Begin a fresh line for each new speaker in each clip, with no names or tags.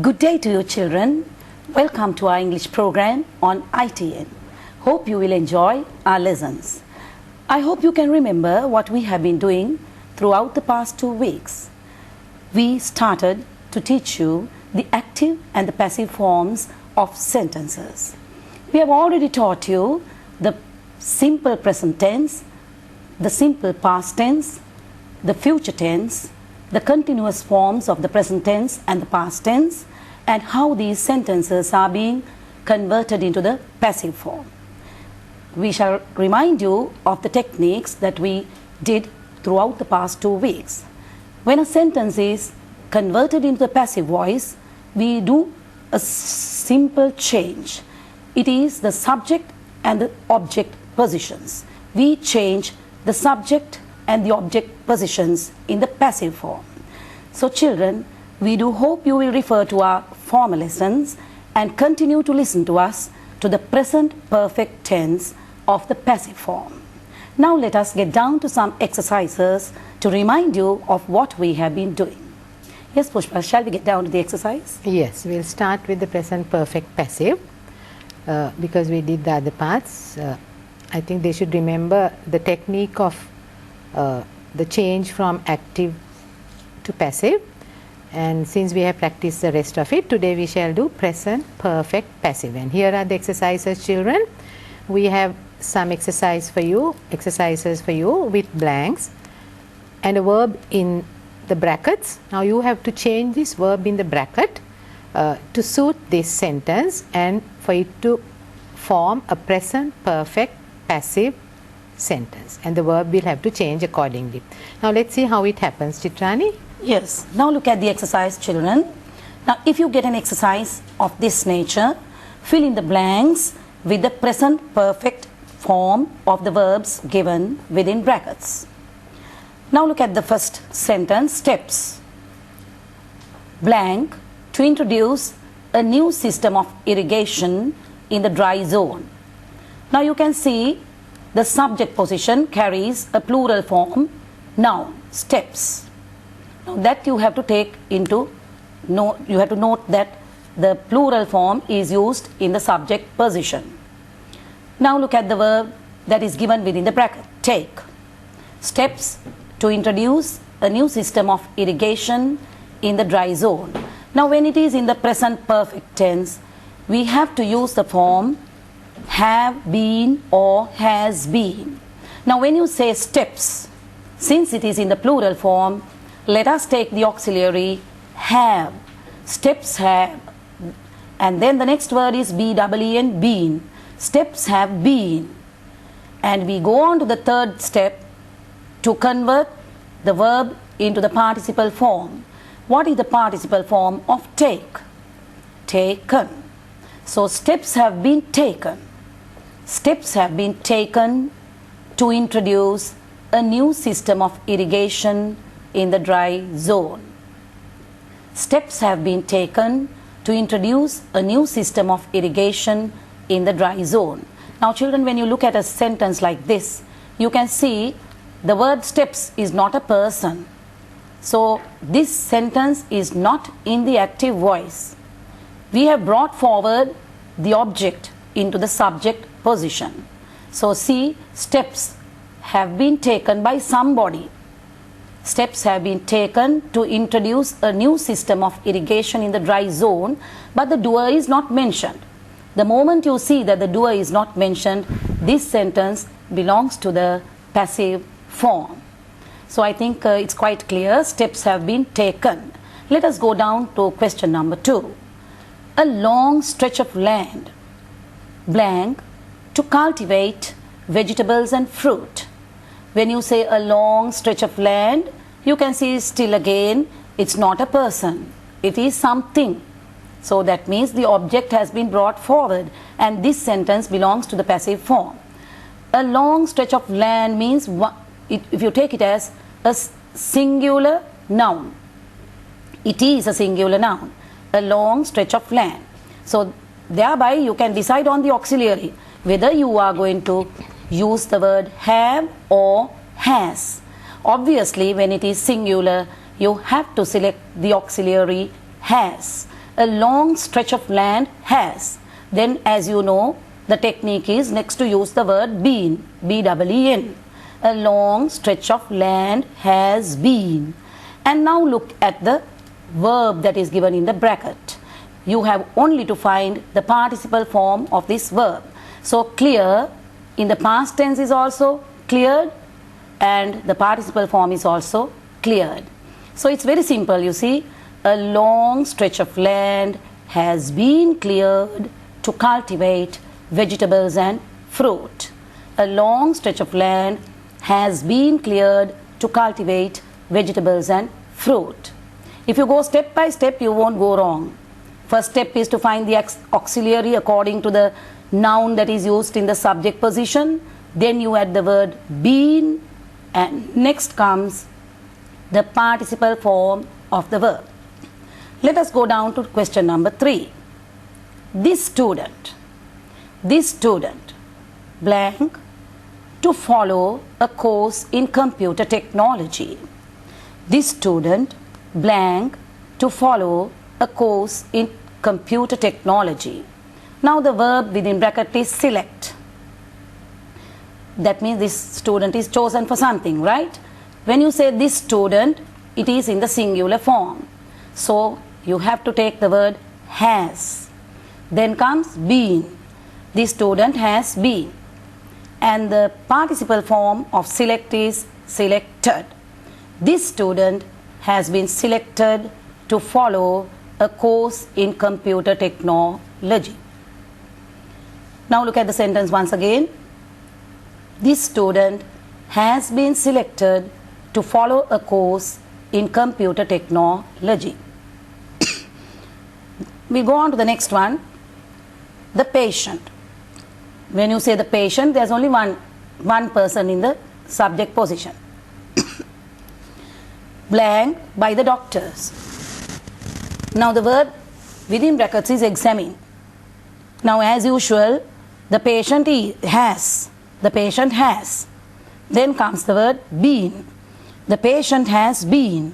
Good day to you children. Welcome to our English program on ITN. Hope you will enjoy our lessons. I hope you can remember what we have been doing throughout the past 2 weeks. We started to teach you the active and the passive forms of sentences. We have already taught you the simple present tense, the simple past tense, the future tense, the continuous forms of the present tense and the past tense, and how these sentences are being converted into the passive form. We shall remind you of the techniques that we did throughout the past 2 weeks. When a sentence is converted into the passive voice, we do a simple change. It is the subject and the object positions. We change the subject and the object positions in the passive form. So children, we do hope you will refer to our former lessons and continue to listen to us to the present perfect tense of the passive form. Now let us get down to some exercises to remind you of what we have been doing. Yes, Pushpa, shall we get down to the exercise?
Yes, we'll start with the present perfect passive because we did the other parts. I think they should remember the technique of the change from active to passive, and since we have practiced the rest of it, today we shall do present perfect passive. And here are the exercises, children. We have some exercises for you with blanks and a verb in the brackets. Now you have to change this verb in the bracket to suit this sentence and for it to form a present perfect passive sentence, and the verb will have to change accordingly. Now let's see how it happens, Chitrani.
Yes, now look at the exercise, children. Now if you get an exercise of this nature, fill in the blanks with the present perfect form of the verbs given within brackets. Now look at the first sentence, steps. Blank, to introduce a new system of irrigation in the dry zone. Now you can see the subject position carries a plural form, noun, steps. Now that you have to take into note, you have to note that the plural form is used in the subject position. Now look at the verb that is given within the bracket, take. Steps to introduce a new system of irrigation in the dry zone. Now when it is in the present perfect tense, we have to use the form have been or has been. Now when you say steps, since it is in the plural form, let us take the auxiliary have. Steps have, and then the next word is BEEN, been. Steps have been. And we go on to the third step to convert the verb into the participle form. What is the participle form of take? Taken. So steps have been taken. Steps have been taken to introduce a new system of irrigation in the dry zone. Steps have been taken to introduce a new system of irrigation in the dry zone. Now children, when you look at a sentence like this, you can see the word steps is not a person. So this sentence is not in the active voice. We have brought forward the object into the subject position. So see, steps have been taken by somebody. Steps have been taken to introduce a new system of irrigation in the dry zone, but the doer is not mentioned. The moment you see that the doer is not mentioned, this sentence belongs to the passive form. So I think it's quite clear, steps have been taken. Let us go down to question number 2. A long stretch of land, blank, to cultivate vegetables and fruit. When you say a long stretch of land, you can see still again, it's not a person, it is something. So that means the object has been brought forward and this sentence belongs to the passive form. A long stretch of land means, if you take it as a singular noun, it is a singular noun, a long stretch of land. So thereby you can decide on the auxiliary whether you are going to use the word have or has. Obviously when it is singular, you have to select the auxiliary has. a long stretch of land has. Then as you know, the technique is next to use the word been, B-E-E-N. A long stretch of land has been. And now look at the verb that is given in the bracket. You have only to find the participle form of this verb. So clear in the past tense is also cleared, and the participle form is also cleared. So it's very simple, you see. A long stretch of land has been cleared to cultivate vegetables and fruit. A long stretch of land has been cleared to cultivate vegetables and fruit. If you go step by step, you won't go wrong. First step is to find the auxiliary according to the noun that is used in the subject position. Then you add the word been, and next comes the participle form of the verb. Let us go down to question number 3. This student blank to follow a course in computer technology. This student blank to follow a course in computer technology. Now the verb within bracket is select. That means this student is chosen for something, right? When you say this student, it is in the singular form. So you have to take the word has. Then comes been. This student has been. And the participle form of select is selected. This student has been selected to follow a course in computer technology. Now look at the sentence once again. This student has been selected to follow a course in computer technology. We go on to the next one. The patient. When you say the patient, there's only one person in the subject position. Blank by the doctors. Now the verb within brackets is examine. Now as usual, the patient has. The patient has. Then comes the word been. The patient has been.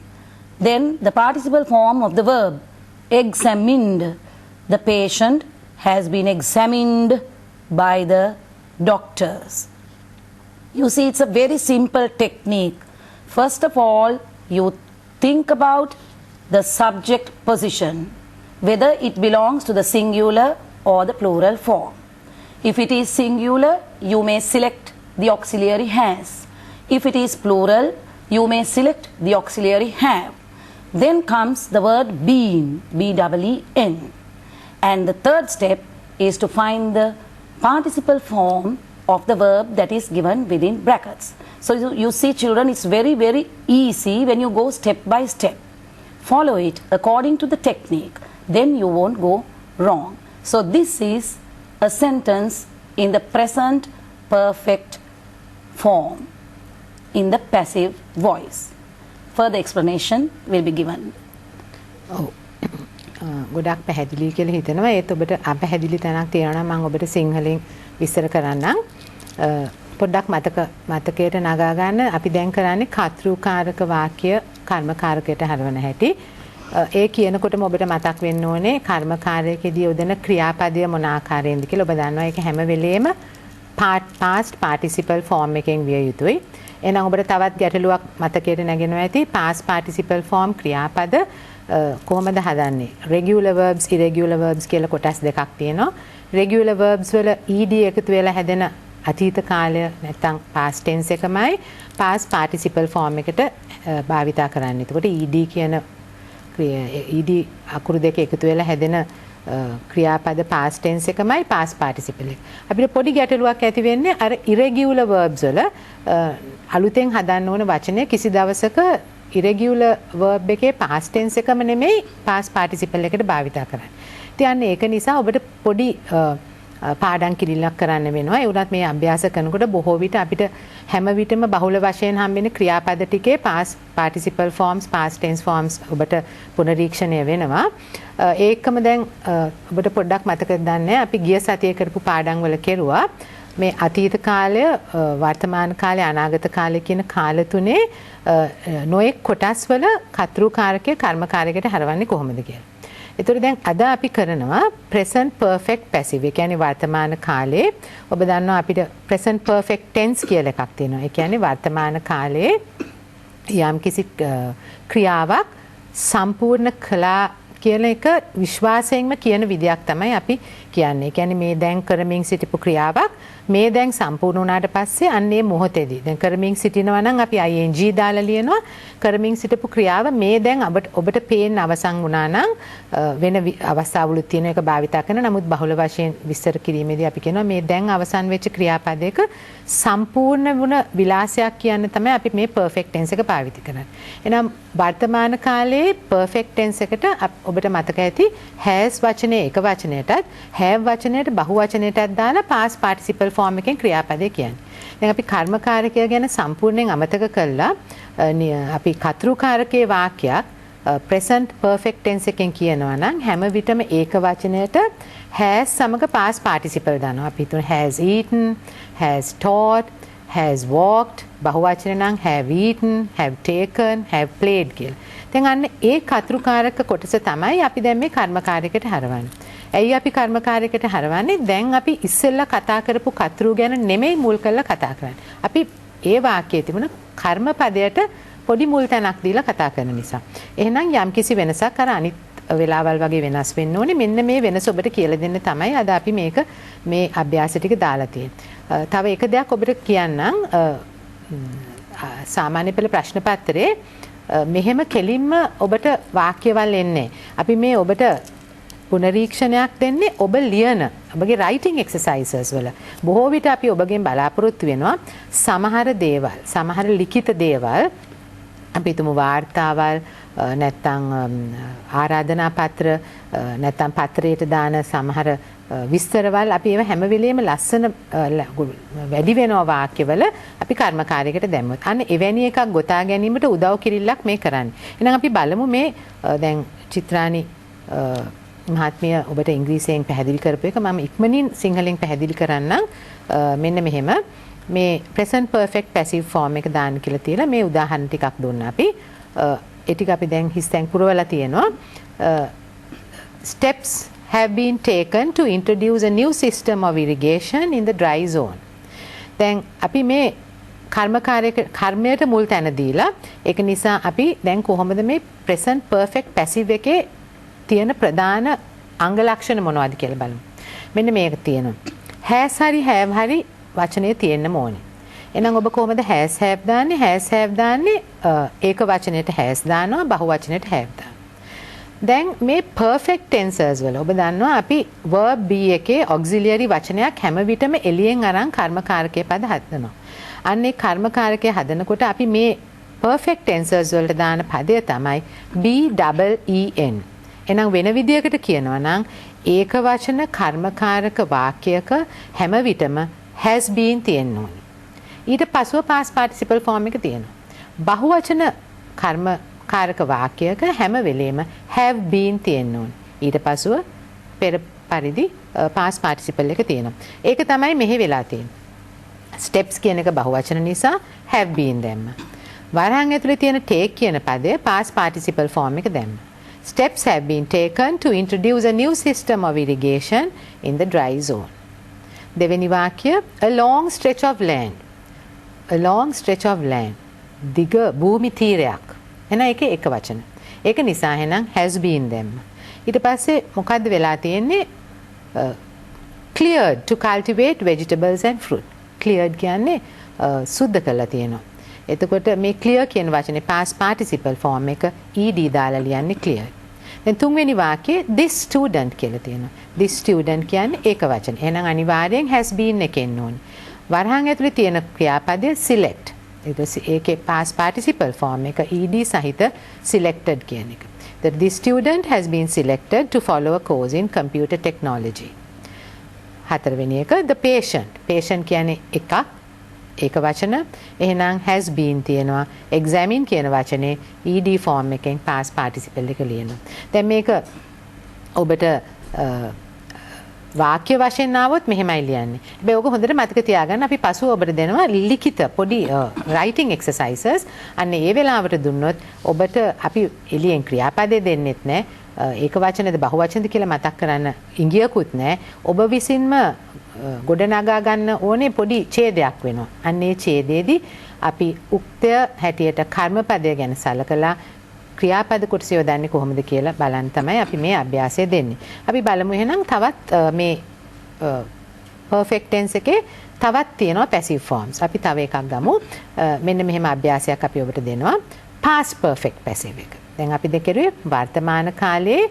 Then the participle form of the verb examined. The patient has been examined by the doctors. You see, it's a very simple technique. First of all, you think about the subject position, whether it belongs to the singular or the plural form. If it is singular, you may select the auxiliary has. If it is plural, you may select the auxiliary have. Then comes the word been, B-E-E-N. And the third step is to find the participle form of the verb that is given within brackets. So you see, children, it's very, very easy when you go step by step. Follow it according to the technique, then you won't go wrong. So this is a sentence in the present perfect form in the passive voice. Further explanation will be given.
ගොඩක් පැහැදිලි කියලා හිතනවා. ඒත් ඔබට අපැහැදිලි තැනක් තියෙනවා නම් මම ඔබට සිංහලෙන් විස්තර කරන්නම්. පොඩ්ඩක් මතකයට නගා ගන්න. අපි දැන් කරන්නේ කර්තෘකාරක වාක්‍ය කර්මකාරකයට හරවන හැටි. ඒ කියනකොටම ඔබට මතක් වෙන්න ඕනේ කර්මකාරකයේදී යොදන ක්‍රියාපදය මොන ආකාරයෙන්ද කියලා. ඔබ දන්නවා ඒක හැම වෙලේම past participle form එකෙන් විය යුතුයි. එහෙනම් ඔබට තවත් ගැටලුවක් මතකයට නැගෙනවා ඇති. past participle form ක්‍රියාපද කොහොමද හදන්නේ? regular verbs, irregular verbs කියලා කොටස් දෙකක් තියෙනවා. regular verbs වල ed එකතු වෙලා හැදෙන අතීත කාලය නැත්නම් past tense එකමයි past participle form එකට භාවිතා කරන්නේ. එතකොට ed කියන ed අකුරු දෙක එකතු වෙලා හැදෙන ක්‍රියාපද past tense එකමයි past participle එක. අපිට පොඩි ගැටලුවක් ඇති වෙන්නේ අර irregular verbs වල අලුතෙන් හදන්න ඕන වචනය කිසි දවසක irregular verb එකේ past tense එකම නෙමෙයි past participle එකට භාවිතා කරන්නේ. ඉතින් ඒක නිසා ඔබට පොඩි පාඩම් කිරීමක් කරන්න වෙනවා. ඒ උනත් මේ අභ්‍යාස කරනකොට බොහෝ විට අපිට හැම විටම බහුල වශයෙන් හම්බෙන ක්‍රියාපද ටිකේ past participle forms, past tense forms ඔබට පුනරීක්ෂණය වෙනවා. ඒකම දැන් ඔබට පොඩ්ඩක් මතකද දන්නේ අපි ගිය සතියේ කරපු පාඩම් වල කෙරුවා. මේ අතීත කාලය, වර්තමාන කාලය, අනාගත කාලය කියන කාල තුනේ නොඑක් කොටස් වල කර්තෘකාරකය කර්මකාරකයට හරවන්නේ කොහොමද කියලා. ඒතර දැන් අද අපි කරනවා present perfect passive. ඒ කියන්නේ වර්තමාන කාලේ ඔබ දන්නවා අපිට present perfect tense කියලා එකක් තියෙනවා. ඒ කියන්නේ වර්තමාන කාලේ යම්කිසි ක්‍රියාවක් සම්පූර්ණ කළා කියන එක විශ්වාසයෙන්ම කියන විදියක් තමයි අපි කියන්නේ. ඒ කියන්නේ මේ දැන් කරමින් සිටිපු ක්‍රියාවක් මේ දැන් සම්පූර්ණ වුණාට පස්සේ අන්නේ මොහොතේදී දැන් කරමින් සිටිනවා නම් අපි ing දාලා ලියනවා. කරමින් සිටපු ක්‍රියාව මේ දැන් ඔබට පේන්න අවසන් වුණා නම් වෙන අවස්ථාවලුත් තියෙන එක භාවිතා කරන නමුත් බහුල වශයෙන් විස්තර කිරීමේදී අපි කියනවා මේ දැන් අවසන් වෙච්ච ක්‍රියාපදයක සම්පූර්ණ වුණ විලාසයක් කියන්න තමයි අපි මේ perfect tense එක පාවිච්චි කරන්නේ. එහෙනම් වර්තමාන කාලයේ perfect tense එකට ඔබට මතක ඇති has වචනේ එක වචනයටත් have වචනයට බහු වචනයටත් දාලා past participle form එකෙන් ක්‍රියාපදේ කියන්නේ. දැන් අපි කර්මකාරකය ගැන සම්පූර්ණයෙන් අමතක කළා. අපි කතෘකාරකයේ වාක්‍යයක් present perfect tense එකෙන් කියනවා නම් හැම විටම ඒක වචනයට has සමග past participle දානවා. අපි හිතමු has eaten, has taught, has walked, බහු වචන නම් have eaten, have taken, have played කියලා. දැන් අන්න ඒ කතෘකාරක කොටස තමයි අපි දැන් මේ කර්මකාරකයට හරවන්නේ. ඇයි අපි කර්මකාරයකට හරවන්නේ? දැන් අපි ඉස්සෙල්ලා කතා කරපු කතෘ ගැන නෙමෙයි මුල් කරලා කතා කරන්නේ. අපි ඒ වාක්‍යයේ තිබුණ කර්මපදයට පොඩි මුල් තැනක් දීලා කතා කරන නිසා. එහෙනම් යම්කිසි වෙනසක් අර අනිත් වෙලාවල් වගේ වෙනස් වෙන්න ඕනේ. මෙන්න මේ වෙනස ඔබට කියලා දෙන්න තමයි අද අපි මේ අභ්‍යාස ටික දාලා තියෙන්නේ. තව එක දෙයක් ඔබට කියන්නම්. සාමාන්‍ය පෙළ ප්‍රශ්න පත්‍රයේ මෙහෙම කෙලින්ම ඔබට වාක්‍යවල් එන්නේ. අපි මේ ඔබට පුනරීක්ෂණයක් දෙන්නේ ඔබ ලියන ඔබගේ writing exercises වල. බොහෝ විට අපි ඔබගෙන් බලාපොරොත්තු වෙනවා සමහර දේවල්, සමහර ලිඛිත දේවල් අපි හිතමු වාර්තාවල් නැත්නම් ආරාධනා පත්‍ර නැත්නම් පත්‍රයට දාන සමහර විස්තරවල් අපි ඒව හැම වෙලෙම ලස්සන වැඩි වෙනවා වාක්‍යවල අපි කර්මකාරයකට දැම්මොත්. අන්න එවැනි එකක් ගොතා ගැනීමට උදව් කිරිල්ලක් මේ කරන්නේ. එහෙනම් අපි බලමු මේ දැන් චිත්‍රානි මහත්මිය ඔබට ඉංග්‍රීසියෙන් පැහැදිලි කරපු එක මම ඉක්මනින් සිංහලෙන් පැහැදිලි කරන්නම්. මෙන්න මෙහෙම මේ present perfect passive form එක දාන්න කියලා තියලා මේ උදාහරණ ටිකක් දුන්නා අපි. ඒ ටික අපි දැන් හිස්තැන් පුරවලා තියෙනවා. Steps have been taken to introduce a new system of irrigation in the dry zone. දැන් අපි මේ කර්මයට මුල් තැන දීලා ඒක නිසා අපි දැන් කොහොමද මේ present perfect passive එකේ තියෙන ප්‍රධාන අංග ලක්ෂණ මොනවද කියලා බලමු. මෙන්න මේක තියෙනවා. has හරි have හරි වචනේ තියෙන්න ඕනේ. එහෙනම් ඔබ කොහොමද has have දාන්නේ? has have දාන්නේ ඒක වචනෙට has දානවා, බහු වචනෙට have දානවා. දැන් මේ perfect tenses වල ඔබ දන්නවා අපි verb be එකේ auxiliary වචනයක් හැම විටම එළියෙන් අරන් කර්මකාරකයේ පද හදනවා. අන්නේ කර්මකාරකයේ හදනකොට අපි මේ perfect tenses වලට දාන පදය තමයි BEEN. එහෙනම් වෙන විදියකට කියනවා නම් ඒක වචන කර්මකාරක වාක්‍යයක හැම විටම has been තියෙන්න ඕනේ. ඊට පසුව past participle form එක තියෙනවා. බහු වචන කර්මකාරක වාක්‍යයක හැම වෙලෙම have been තියෙන්න ඕනේ. ඊට පසුව පෙර පරිදි past participle එක තියෙනවා. ඒක තමයි මෙහි වෙලා තියෙන්නේ. steps කියන එක බහු වචන නිසා have been දැම්ම. වරහන් ඇතුලේ තියෙන take කියන පදේ past participle form එක දැම්ම. Steps have been taken to introduce a new system of irrigation in the dry zone. දෙවෙනි වාක්‍ය a long stretch of land. A long stretch of land. දිග භූමි තීරයක්. එහෙනම් ඒකේ එක වචන. ඒක නිසා එහෙනම් has been දැම්ම. ඊට පස්සේ මොකද්ද වෙලා තියෙන්නේ? Cleared to cultivate vegetables and fruit. Cleared කියන්නේ සුද්ධ කරලා තියෙනවා. එතකොට මේ clear කියන වචනේ past participle form එක ed දාලා ලියන්නේ clear. දැන් තුන්වෙනි වාක්‍යයේ this student කියලා තියෙනවා. this student කියන්නේ ඒක වචන. එහෙනම් අනිවාර්යෙන් has been එකෙන්න ඕනේ. වරහන් ඇතුලේ තියෙන ක්‍රියාපදය select. ඒකේ past participle form එක ed සහිත selected කියන එක. That this student has been selected to follow a course in computer technology. හතරවෙනි එක the patient. patient කියන්නේ එකක් ඒක වචන. එහෙනම් has been තියෙනවා. examine කියන වචනේ ed form එකෙන් past participle එක ලියනවා. දැන් මේක ඔබට වාක්‍ය වශයෙන් ආවොත් මෙහෙමයි ලියන්නේ. හැබැයි ඔක හොඳට මතක තියාගන්න අපි පසුව ඔබට දෙනවා ලිඛිත පොඩි writing exercises. අන්න ඒ වෙලාවට දුන්නොත් ඔබට අපි එළියෙන් ක්‍රියාපදේ දෙන්නෙත් නැහැ. ඒක වචනද බහු වචනද කියලා මතක් කරන්න ඉංගියකුත් නැහැ. ඔබ විසින්ම ගොඩනගා ගන්න ඕනේ පොඩි ඡේදයක් වෙනවා. අන්න ඒ ඡේදයේදී අපි උක්තය හැටියට කර්මපදය ගැන සලකලා ක්‍රියාපද කොටස යොදන්නේ කොහොමද කියලා බලන්න තමයි අපි මේ අභ්‍යාසය දෙන්නේ. අපි බලමු එහෙනම් තවත් මේ perfect tense එකේ තවත් තියෙනවා passive forms. අපි තව එකක් ගමු. මෙන්න මෙහෙම අභ්‍යාසයක් අපි ඔබට දෙනවා. past perfect passive එක. දැන් අපි දෙකරුවේ වර්තමාන කාලයේ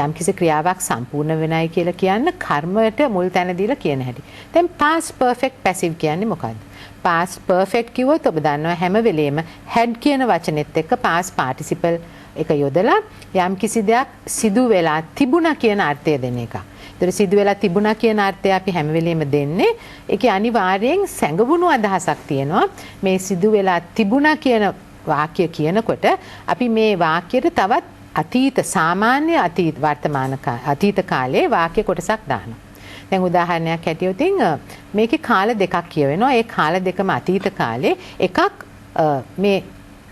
යම්කිසි ක්‍රියාවක් සම්පූර්ණ වෙනයි කියලා කියන්න කර්මයට මුල් තැන දීලා කියන හැටි. දැන් past perfect passive කියන්නේ මොකද්ද? past perfect කිව්වොත් ඔබ දන්නවා හැම වෙලේම had කියන වචනේත් එක්ක past participle එක යොදලා යම්කිසි දෙයක් සිදු වෙලා තිබුණා කියන අර්ථය දෙන එක. ඒතර සිදු වෙලා තිබුණා කියන අර්ථය අපි හැම වෙලේම දෙන්නේ. ඒකේ අනිවාර්යෙන් සැඟවුණු අදහසක් තියෙනවා. මේ සිදු වෙලා තිබුණා කියන වාක්‍ය කියනකොට අපි මේ වාක්‍යයට තවත් අතීත සාමාන්‍ය අතීත වර්තමාන අතීත කාලයේ වාක්‍ය කොටසක් දානවා. දැන් උදාහරණයක් හැටියට මේකේ කාල දෙකක් කියවෙනවා. ඒ කාල දෙකම අතීත කාලේ එකක් මේ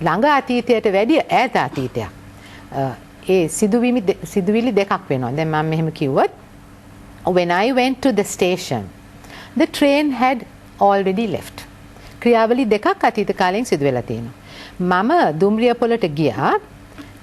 ළඟ අතීතයට වැඩිය ඈත අතීතයක්. ඒ සිදුවිලි දෙකක් වෙනවා. දැන් මම මෙහෙම කිව්වොත් when I went to the station the train had already left. ක්‍රියාවලි දෙකක් අතීත කාලයෙන් සිදු වෙලා තියෙනවා. මම දුම්රිය පොළට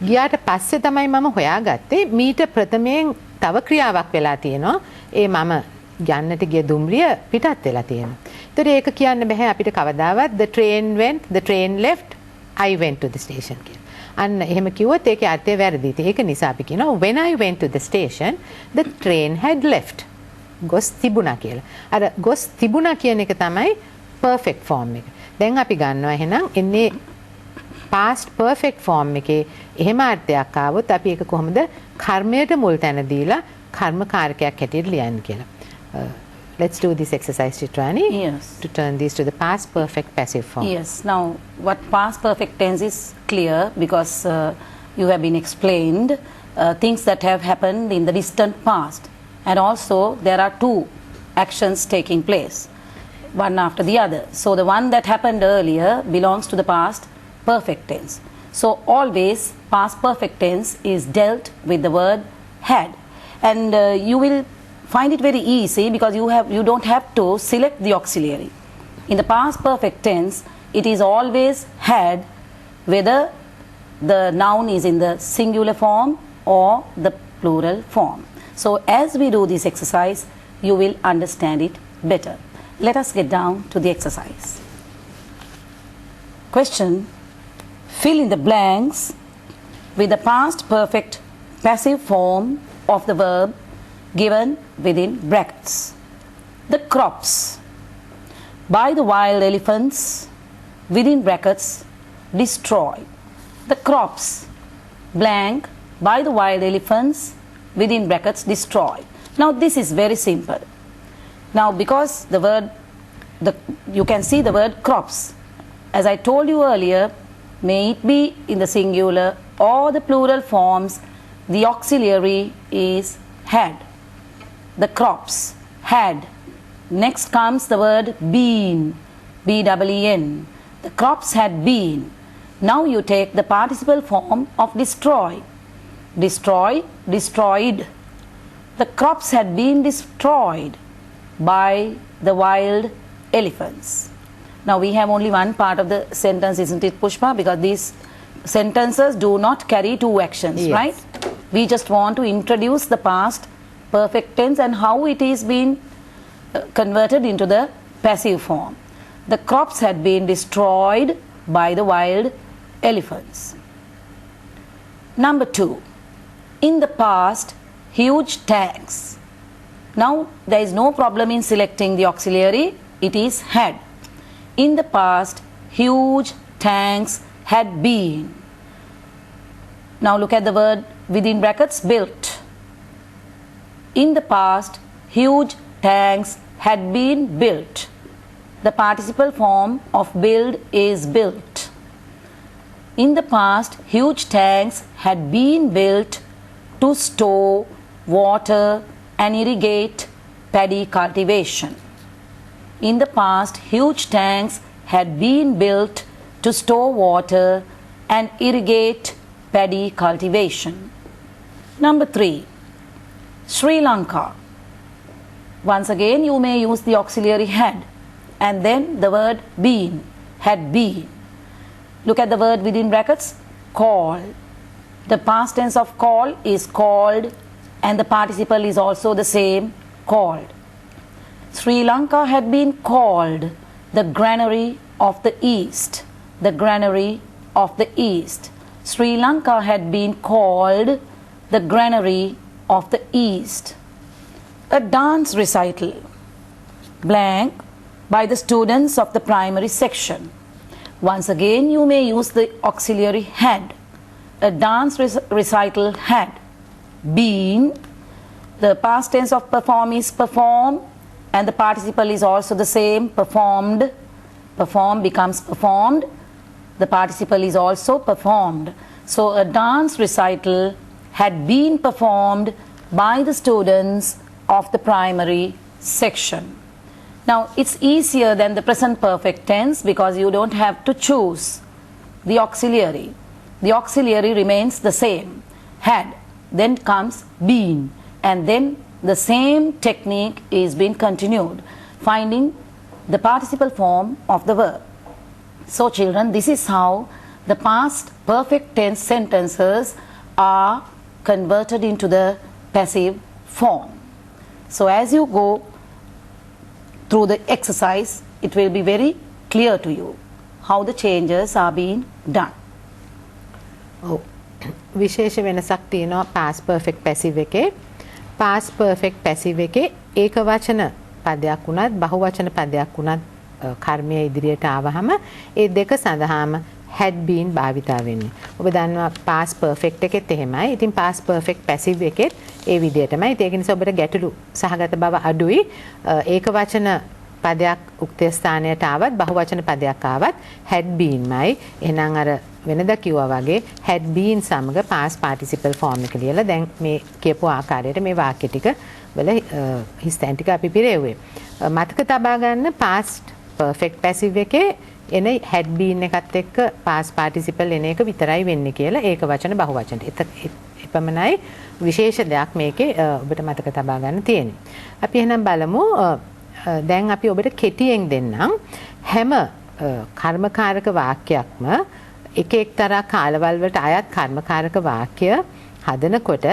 ගියාට පස්සේ තමයි මම හොයාගත්තේ මීට ප්‍රථමයෙන් තව ක්‍රියාවක් වෙලා තියෙනවා. ඒ මම යන්නට ගිය දුම්රිය පිටත් වෙලා තියෙනවා. ඒතර ඒක කියන්න බෑ අපිට කවදාවත් the train went, the train left, I went to the station කියලා. අන්න එහෙම කිව්වොත් ඒකේ අර්ථය වැරදි. ඒක නිසා අපි කියනවා when I went to the station the train had left. ගොස් තිබුණා කියලා. අර ගොස් තිබුණා කියන එක තමයි perfect form එක. දැන් අපි ගන්නවා එහෙනම් එන්නේ past perfect form එකේ එහෙම අර්ථයක් ආවොත් අපි ඒක කොහොමද කර්මයට මුල් තැන දීලා කර්ම කාරකයක් හැටියට ලියන්නේ කියලා. Let's do this exercise, Chitrani.
Yes.
To turn these to the past perfect passive form.
Yes. Now, what past perfect tense is clear because you have been explained things that have happened in the distant past, and also there are two actions taking place, one after the other. So the one that happened earlier belongs to the past perfect tense. So always past perfect tense is dealt with the word had, and you will find it very easy because you don't have to select the auxiliary. In the past perfect tense, it is always had, whether the noun is in the singular form or the plural form. So as we do this exercise, you will understand it better. Let us get down to the exercise. Question: fill in the blanks with the past perfect passive form of the verb given within brackets. The crops by the wild elephants within brackets destroy. The crops blank by the wild elephants within brackets destroy. Now this is very simple. Now because you can see the word crops, as I told you earlier, may it be in the singular or the plural forms, the auxiliary is had. The crops had. Next comes the word been, B-E-E-N. The crops had been. Now you take the participle form of destroy. Destroy, destroyed. The crops had been destroyed by the wild elephants. Now we have only one part of the sentence, isn't it, Pushpa? Because these sentences do not carry two actions,
yes.
Right? We just want to introduce the past perfect tense and how it is being converted into the passive form. The crops had been destroyed by the wild elephants. Number 2. In the past, huge tanks. Now there is no problem in selecting the auxiliary. It is had. In the past, huge tanks had been. Now look at the word within brackets, built. In the past, huge tanks had been built. The participle form of build is built. In the past, huge tanks had been built to store water and irrigate paddy cultivation. In the past, huge tanks had been built to store water and irrigate paddy cultivation. Number 3, Sri Lanka. Once again, you may use the auxiliary had and then the word been, had been. Look at the word within brackets, call. The past tense of call is called and the participle is also the same, called. Sri Lanka had been called the granary of the East. The granary of the East. Sri Lanka had been called the granary of the East. A dance recital, blank, by the students of the primary section. Once again, you may use the auxiliary had. A dance recital had been. The past tense of perform is perform and the participle is also the same, performed. Perform becomes performed. The participle is also performed. So a dance recital had been performed by the students of the primary section. Now it's easier than the present perfect tense because you don't have to choose the auxiliary. The auxiliary remains the same, had, then comes been, and then the same technique is being continued, finding the participle form of the verb. So children, this is how the past perfect tense sentences are converted into the passive form. So as you go through the exercise, it will be very clear to you how the changes are being done.
විශේෂ වෙනසක් තියෙනවා past perfect passive එකේ. past perfect passive එකේ ඒක වචන පදයක් වුණත් බහුවචන පදයක් වුණත් කර්මය ඉදිරියට ආවහම ඒ දෙක සඳහාම had been භාවිතා වෙන්නේ. ඔබ දන්නවා past perfect එකෙත් එහෙමයි. ඉතින් past perfect passive එකෙත් ඒ විදිහටමයි. ඒක නිසා ඔබට ගැටලු සහගත බව අඩුයි. ඒක වචන පදයක් උක්ත ස්ථානයට ආවත් බහුවචන පදයක් ආවත් had been මයි. එහෙනම් අර වෙනදා කිව්වා වගේ had been සමග past participle form එක ලියලා දැන් මේ කියපු ආකාරයට මේ වාක්‍ය ටික වල හිස්තැන් ටික අපි පිරෙව්වේ. මතක තබා ගන්න past perfect passive එකේ එන had been එකත් එක්ක past participle එන එක විතරයි වෙන්නේ කියලා ඒක වචන බහුවචන. එපමණයි විශේෂ දෙයක් මේකේ ඔබට මතක තබා ගන්න තියෙන්නේ. අපි එහෙනම් බලමු දැන් අපි ඔබට කෙටියෙන් දෙන්නම් හැම කර්මකාරක වාක්‍යයක්ම එක එක්තරා කාලවල වලට අයත් කර්මකාරක වාක්‍ය හදනකොට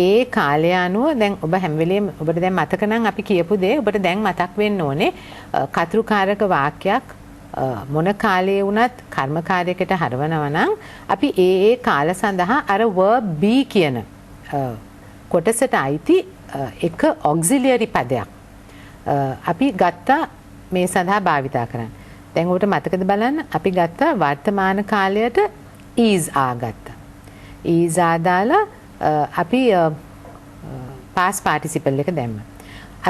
ඒ කාලය අනුව දැන් ඔබ හැම වෙලේම ඔබට දැන් මතක නම් අපි කියපු දේ ඔබට දැන් මතක් වෙන්න ඕනේ කතෘකාරක වාක්‍යයක් මොන කාලයේ වුණත් කර්මකාරයකට හරවනවා නම් අපි ඒ කාල සඳහා අර verb be කියන කොටසට අයිති එක auxiliary පදයක් අපි ගත්තා මේ සඳහා භාවිතා කරන්න. දැන් ඔබට මතකද බලන්න අපි ගත්තා වර්තමාන කාලයට is ආගත්තා. is ආදාලා අපි past participle එක දැම්මා.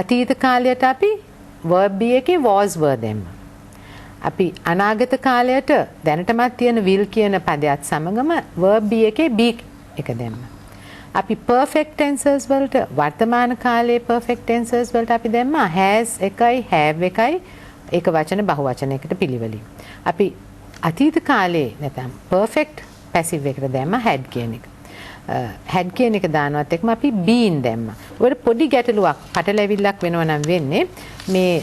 අතීත කාලයට අපි verb be එකේ was were දැම්මා. අපි අනාගත කාලයට දැනටමත් තියෙන will කියන පදයට සමගම verb be එකේ be එක දැම්මා. අපි perfect tenses වලට වර්තමාන කාලයේ perfect tenses වලට අපි දැම්මා has එකයි have එකයි ඒක වචන බහුවචන එකට පිළිවෙලින්. අපි අතීත කාලේ නැත්නම් perfect passive එකට දැම්මා had කියන එක. had කියන එක දානවත් එක්කම අපි been දැම්මා. ඔකට පොඩි ගැටලුවක් පටලැවිල්ලක් වෙනවා නම් වෙන්නේ මේ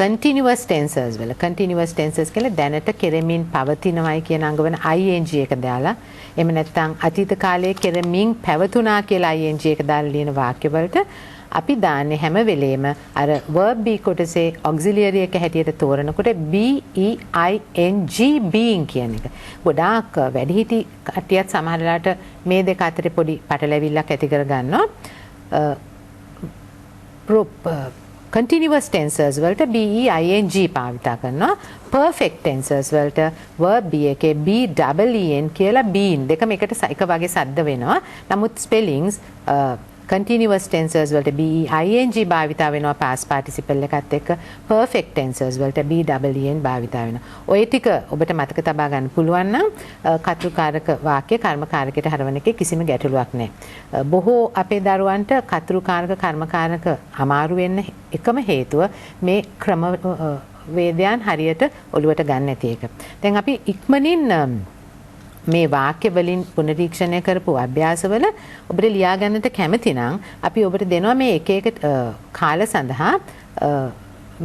continuous tenses වල continuous tenses කියලා දැනට කෙරෙමින් පවතිනවයි කියන අංගවන ing එක දාලා එහෙම නැත්නම් අතීත කාලයේ කෙරෙමින් පැවතුණා කියලා ing එක දාලා ලියන වාක්‍ය වලට අපි දාන්නේ හැම වෙලේම අර verb be කොටසේ auxiliary එක හැටියට තෝරනකොට being being කියන එක. ගොඩාක් වැඩිහිටි කට්ටියත් සමහරලාට මේ දෙක අතරේ පොඩි පටලැවිල්ලක් ඇති කර ගන්නවා. continuous tenses වලට being පාවිතා කරනවා. perfect tenses වලට verb be එකේ ben කියලා been දෙකම එකට එක වගේ සද්ද වෙනවා. නමුත් spellings continuous tenses වලට being භාවිතා වෙනවා past participle එකත් එක්ක perfect tenses වලට ben භාවිතා වෙනවා. ඔය ටික ඔබට මතක තබා ගන්න පුළුවන් නම් කතෘකාරක වාක්‍ය කර්මකාරකයට හරවන එකේ කිසිම ගැටලුවක් නැහැ. බොහෝ අපේ දරුවන්ට කතෘකාරක කර්මකාරක අමාරු වෙන්න එකම හේතුව මේ ක්‍රම වේදයන් හරියට ඔළුවට ගන්න නැති එක. දැන් අපි ඉක්මනින් මේ වාක්‍ය වලින් පුනරීක්ෂණය කරපු අභ්‍යාසවල ඔබට ලියා ගන්නට කැමති නම් අපි ඔබට දෙනවා මේ එක එක කාල සඳහා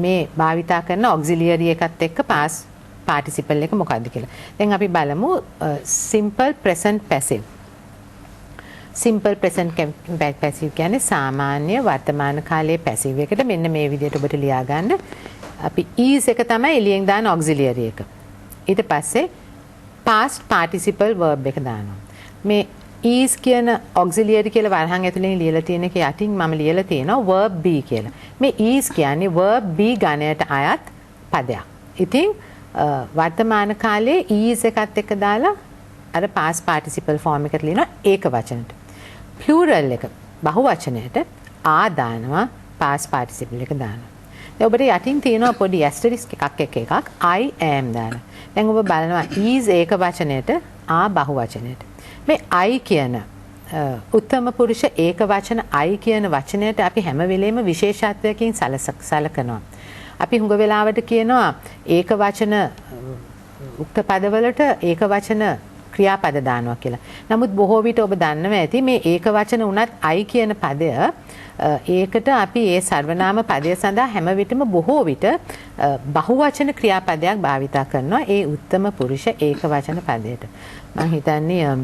මේ භාවිතා කරන ඔක්සිලියරි එකත් එක්ක past participle එක මොකක්ද කියලා. දැන් අපි බලමු simple present passive. simple present passive කියන්නේ සාමාන්‍ය වර්තමාන කාලයේ passive එකට මෙන්න මේ විදිහට ඔබට ලියා ගන්න. අපි is එක තමයි එළියෙන් දාන auxiliary එක. ඊට පස්සේ past participle verb එක දානවා. මේ is කියන auxiliary කියලා වරහන් ඇතුලේ ලියලා තියෙන එක යටින් මම ලියලා තියෙනවා verb be කියලා. මේ is කියන්නේ verb be ගණයට අයත් පදයක්. ඉතින් වර්තමාන කාලයේ is එකත් එක්ක දාලා අර past participle form එකට ලියනවා ඒක වචනට. plural එක බහුවචනයට ආ දානවා past participle එක දානවා. දැන් ඔබට යටින් තියෙනවා පොඩි asterisk එකක් I am දාන. දැන් ඔබ බලනවා is ඒක වචනයට ආ බහුවචනයට. මේ I කියන උත්තම පුරුෂ ඒක වචන I කියන වචනයට අපි හැම වෙලේම විශේෂත්වයකින් සලකනවා. අපි හුඟ වෙලාවට කියනවා ඒක වචන උක්ත පදවලට ඒක වචන ක්‍රියාපද දානවා කියලා. නමුත් බොහෝ විට ඔබ දන්නවා ඇති මේ ඒක වචන උනත් I කියන පදය ඒකට අපි ඒ සර්වනාම පදය සඳහා හැම විටම බොහෝ විට බහුවචන ක්‍රියාපදයක් භාවිතා කරනවා ඒ උත්තම පුරුෂ ඒක වචන පදයට. මම හිතන්නේ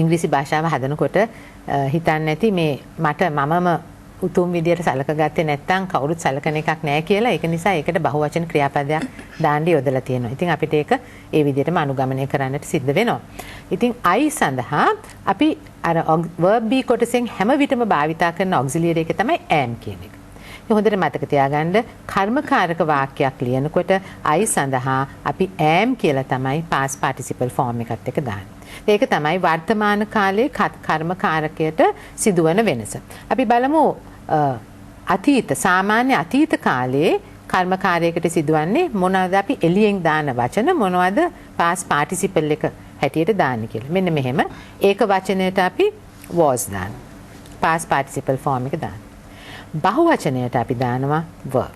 ඉංග්‍රීසි භාෂාව හදනකොට හිතන්නේ නැති මේ මමම උතුම් විදියට සලකගත්තේ නැත්නම් කවුරුත් සලකන එකක් නැහැ කියලා. ඒක නිසා ඒකට බහුවචන ක්‍රියාපදයක් දාන්න යොදලා තියෙනවා. ඉතින් අපිට ඒක ඒ විදිහටම අනුගමනය කරන්නට සිද්ධ වෙනවා. ඉතින් I සඳහා අපි අර verb be කොටසෙන් හැම විටම භාවිතා කරන auxiliary එක තමයි am කියන එක. ඉතින් හොඳට මතක තියාගන්න කර්මකාරක වාක්‍යයක් ලියනකොට I සඳහා අපි am කියලා තමයි past participle form එකත් එක්ක දාන්නේ. ඒක තමයි වර්තමාන කාලයේ කර්මකාරකයට සිදුවන වෙනස. අපි බලමු අතීත සාමාන්‍ය අතීත කාලයේ කර්මකාරයකට සිදුවන්නේ මොනවද අපි එළියෙන් දාන වචන මොනවද past participle එක හැටියට දාන්නේ කියලා. මෙන්න මෙහෙම ඒක වචනයට අපි was දාන. past participle form එක දාන. බහුවචනයට අපි දානවා were.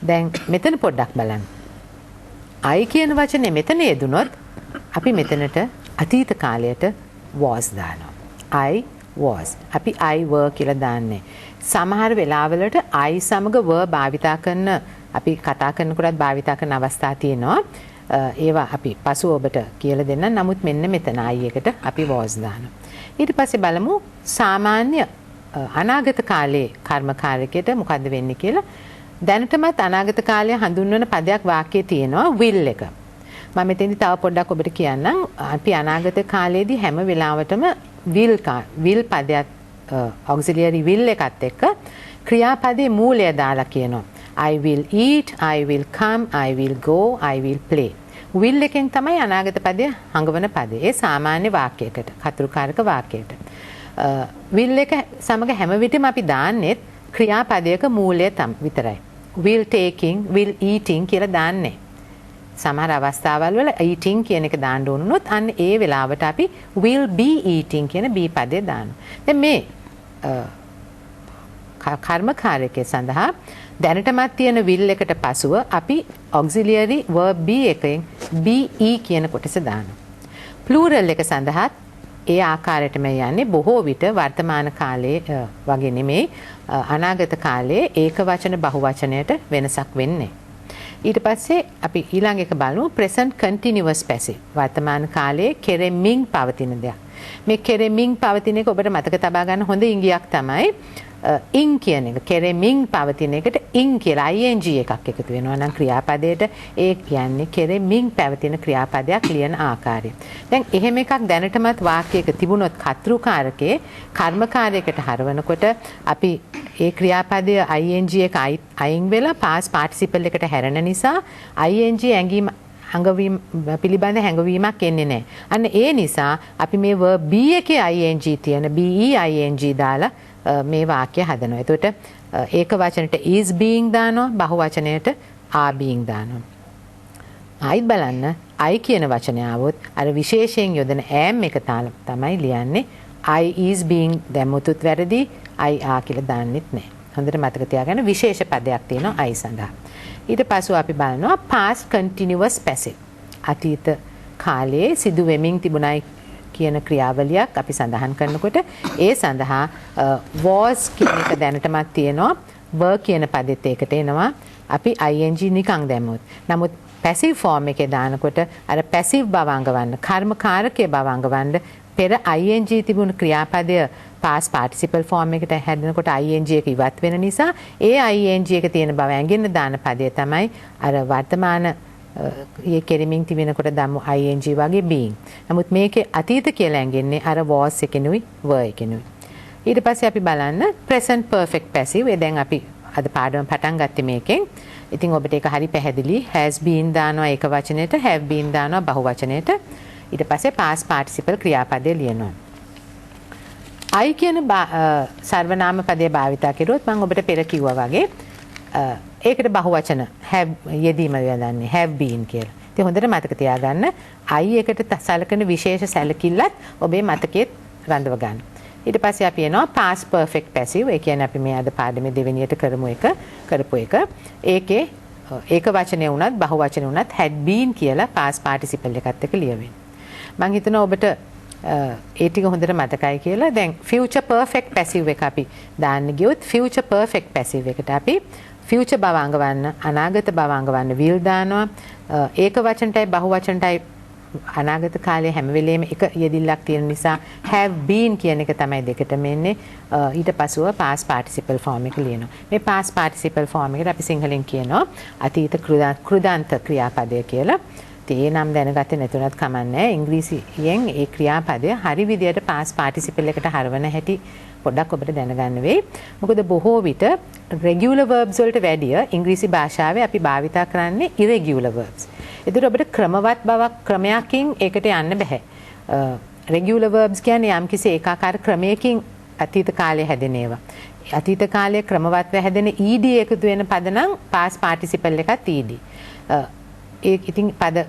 දැන් මෙතන පොඩ්ඩක් බලන්න. I කියන වචනේ මෙතන යෙදුනොත් අපි මෙතනට අතීත කාලයට was දානවා. I was. අපි I were කියලා දාන්නේ. සමහර වෙලාවලට I සමග were භාවිතා කරන අපි කතා කරනකොටත් භාවිතා කරන අවස්ථා තියෙනවා. ඒවා අපි පසුව ඔබට කියලා දෙන්නම්. නමුත් මෙන්න මෙතන I එකට අපි was දානවා. ඊට පස්සේ බලමු සාමාන්‍ය අනාගත කාලයේ කර්මකාරකයට මොකද්ද වෙන්නේ කියලා. දැනටමත් අනාගත කාලය හඳුන්වන පදයක් වාක්‍යයේ තියෙනවා will එක. මම මෙතෙන්දි තව පොඩ්ඩක් ඔබට කියන්නම්. අපි අනාගත කාලයේදී හැම වෙලාවටම will පදයක් auxiliary will එකත් එක්ක ක්‍රියාපදයේ මූලය දාලා කියනවා. I will eat, I will come, I will go, I will play. will එකෙන් තමයි අනාගත පදය හඟවන පදේ. ඒ සාමාන්‍ය වාක්‍යයකට, කතුරුකාරක වාක්‍යයකට. will එක සමග හැම විටම අපි දාන්නේ ක්‍රියාපදයක මූලය විතරයි. will taking, will eating කියලා දාන්නේ. සමහර අවස්ථාවල් වල eating කියන එක දාන්න ඕනොත් අන්න ඒ වෙලාවට අපි will be eating කියන be පදේ දානවා. දැන් මේ කර්මකාරකයේ සඳහා දැනටමත් තියෙන will එකට පසුව අපි auxiliary verb be එකෙන් be කියන කොටස දානවා. plural එක සඳහා ඒ ආකාරයටම යන්නේ බොහෝ විට වර්තමාන කාලයේ වගේ නෙමෙයි අනාගත කාලයේ ඒක වචන බහුවචනයට වෙනසක් වෙන්නේ. ඊට පස්සේ අපි ඊළඟ එක බලමු present continuous passive. වර්තමාන කාලයේ කෙරෙමින් පවතින දෙයක්. මේ කෙරෙමින් පවතින එක ඔබට මතක තබා ගන්න හොඳ ඉංගියක් තමයි in කියන එක. කෙරෙමින් පවතින එකට in කියලා ing එකක් එකතු වෙනවා නම් ක්‍රියාපදයට ඒ කියන්නේ කෙරෙමින් පැවතින ක්‍රියාපදයක් ලියන ආකාරය. දැන් එහෙම එකක් දැනටමත් වාක්‍යයක තිබුණොත් කර්තෘකාරකේ කර්මකාරයකට හරවනකොට අපි ඒ ක්‍රියාපදය ing එක අයින් වෙලා past participle එකට හැරෙන නිසා ing ඇඟීම හඟවීම පිළිබඳ හැඟවීමක් එන්නේ නැහැ. අන්න ඒ නිසා අපි මේ verb be එකේ ing තියෙන be ing දාලා මේ වාක්‍ය හදනවා. එතකොට ඒක වචනට is being දානවා, බහු වචනයට are being දානවා. ආයිත් බලන්න I කියන වචනය આવොත් අර විශේෂයෙන් යොදන am එක තමයි ලියන්නේ. I is being දැම්මුතුත් වැරදි, I are කියලා දාන්නෙත් නැහැ. හොඳට මතක තියාගන්න විශේෂ පදයක් තියෙනවා I සඳහා. ඊට පස්ව අපි බලනවා past continuous passive. අතීත කාලයේ සිදු වෙමින් තිබුණයි කියන ක්‍රියාවලියක් අපි සඳහන් කරනකොට ඒ සඳහා was කියන එක දැනටමත් තියෙනවා were කියන පදෙත් ඒකට එනවා අපි ing නිකන් දැම්මොත්. නමුත් passive form එකේ දානකොට අර passive බව අඟවන්න කර්ම කාරකයේ බව අඟවන්න පෙර ing තිබුණු ක්‍රියාපදය past participle form එකට හැදෙනකොට ing එක ඉවත් වෙන නිසා ඒ ing එක තියෙන බව ඇඟෙන්න දාන පදය තමයි අර වර්තමාන ඒ කෙරෙමින් තිබෙනකොට දමු ing වගේ being. නමුත් මේකේ අතීත කියලා ඇඟෙන්නේ අර was එකෙනුයි were එකෙනුයි. ඊට පස්සේ අපි බලන්න present perfect passive. ඒ දැන් අපි අද පාඩම පටන් ගත්තේ මේකෙන්. ඉතින් ඔබට ඒක හරි පැහැදිලි. has been දානවා එක වචනෙට, have been දානවා බහු වචනෙට. ඊට පස්සේ past participle ක්‍රියාපදේ ලියනවා. I කියන සර්වනාම පදයේ භාවිතා කරුවොත් මම ඔබට පෙර කිව්වා වගේ ඒකට බහුවචන have යෙදීම යොදන්නේ have been කියලා. ඉතින් හොඳට මතක තියාගන්න I එකට සලකන විශේෂ සැලකිල්ලත් ඔබේ මතකයේ රඳව ගන්න. ඊට පස්සේ අපි එනවා past perfect passive. ඒ කියන්නේ අපි මේ අද පාඩමේ දෙවෙනියට කරපු එක. ඒකේ ඒක වචනේ වුණත් බහුවචනේ වුණත් had been කියලා past participle එකත් එක්ක ලියවෙන්නේ. මම හිතනවා ඔබට ඒ ටික හොඳට මතකයි කියලා. දැන් future perfect passive එක අපි දාන්න ගියොත් future perfect passive එකට අපි future බව අඟවන්න අනාගත බව අඟවන්න will දානවා. ඒක වචනටයි බහු වචනටයි අනාගත කාලයේ හැම වෙලෙම එක යෙදිල්ලක් තියෙන නිසා have been කියන එක තමයි දෙකටම එන්නේ. ඊට පසුව past participle form එක ලියනවා. මේ past participle form එකට අපි සිංහලෙන් කියනවා අතීත කෘදාන්ත ක්‍රියාපදය කියලා. ඒ නම් දැනගත්තේ නැතුණත් කමන්නේ. ඉංග්‍රීසියෙන් ඒ ක්‍රියාපදය හරි විදියට past participle එකට හරවන හැටි පොඩ්ඩක් ඔබට දැනගන්න වෙයි. මොකද බොහෝ විට regular verbs වලට වැඩිය ඉංග්‍රීසි භාෂාවේ අපි භාවිතා කරන්නේ irregular verbs. ඒතර ඔබට ක්‍රමවත් බවක් ක්‍රමයකින් ඒකට යන්න බෑ. regular verbs කියන්නේ යම්කිසි ඒකාකාර ක්‍රමයකින් අතීත කාලයේ හැදෙන ඒවා. අතීත කාලයේ ක්‍රමවත්ව හැදෙන ed එකතු වෙන පද නම් past participle එකත් ed. ඒ ඉතින් පද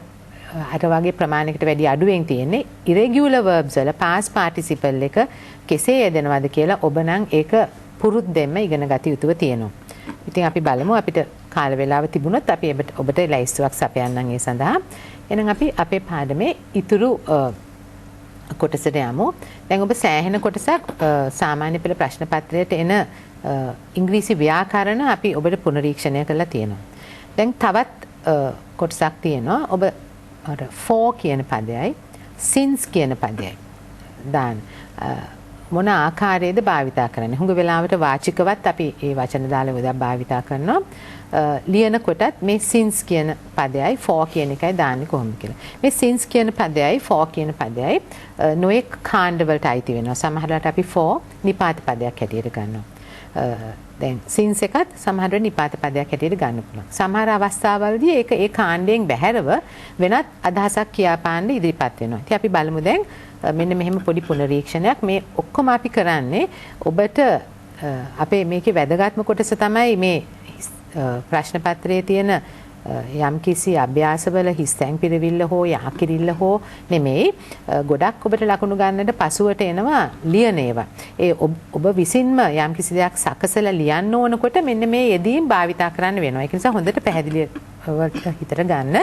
අර වගේ ප්‍රමාණයකට වැඩි අඩුවෙන් තියෙන්නේ irregular verbs වල past participle එක කෙසේ යෙදෙනවද කියලා ඔබ නම් ඒක පුරුද්දෙන්ම ඉගෙන ගත යුතුව තියෙනවා. ඉතින් අපි බලමු අපිට කාල වේලාව තිබුණොත් අපි ඔබට ලයිස්තුවක් සපයන්නම් ඒ සඳහා. එහෙනම් අපි අපේ පාඩමේ ඉතුරු කොටසට යමු. දැන් ඔබ සෑහෙන කොටසක් සාමාන්‍ය පෙළ ප්‍රශ්න පත්‍රයට එන ඉංග්‍රීසි ව්‍යාකරණ අපි ඔබට පුනරීක්ෂණය කරලා තියෙනවා. දැන් තවත් කොටසක් තියෙනවා. ඔබ අර for කියන පදයයි since කියන පදයයි දාන්න මොන ආකාරයේද භාවිතා කරන්නේ. හුඟ වෙලාවට වාචිකවත් අපි ඒ වචන දාලා උදා භාවිතා කරනවා. ලියන කොටත් මේ since කියන පදයයි for කියන එකයි දාන්නේ කොහොමද කියලා. මේ since කියන පදයයි for කියන පදයයි නොඑක් කාණ්ඩ වලට අයිති වෙනවා. සමහරවිට අපි for නිපාත පදයක් හැටියට ගන්නවා. දැන් since එකත් සමහරවිට නිපාත පදයක් හැටියට ගන්න පුළුවන්. සමහර අවස්ථාවලදී ඒක ඒ කාණ්ඩයෙන් බැහැරව වෙනත් අදහසක් කියාපාන්න ඉදිරිපත් වෙනවා. ඉතින් අපි බලමු දැන් මෙන්න මෙහෙම පොඩි පුනරීක්ෂණයක්. මේ ඔක්කොම අපි කරන්නේ ඔබට අපේ මේකේ වැදගත්ම කොටස තමයි මේ ප්‍රශ්න පත්‍රයේ තියෙන යම්කිසි අභ්‍යාසවල හිස්තැන් පිරවිල්ල හෝ යහකිරිල්ල හෝ නෙමෙයි ගොඩක් ඔබට ලකුණු ගන්නට පසුවට එනවා ලියන ඒවා. ඒ ඔබ විසින්ම යම්කිසි දෙයක් සකසලා ලියන්න ඕනකොට මෙන්න මේ යෙදීම් භාවිතා කරන්න වෙනවා. ඒක නිසා හොඳට පැහැදිලිව හිතට ගන්න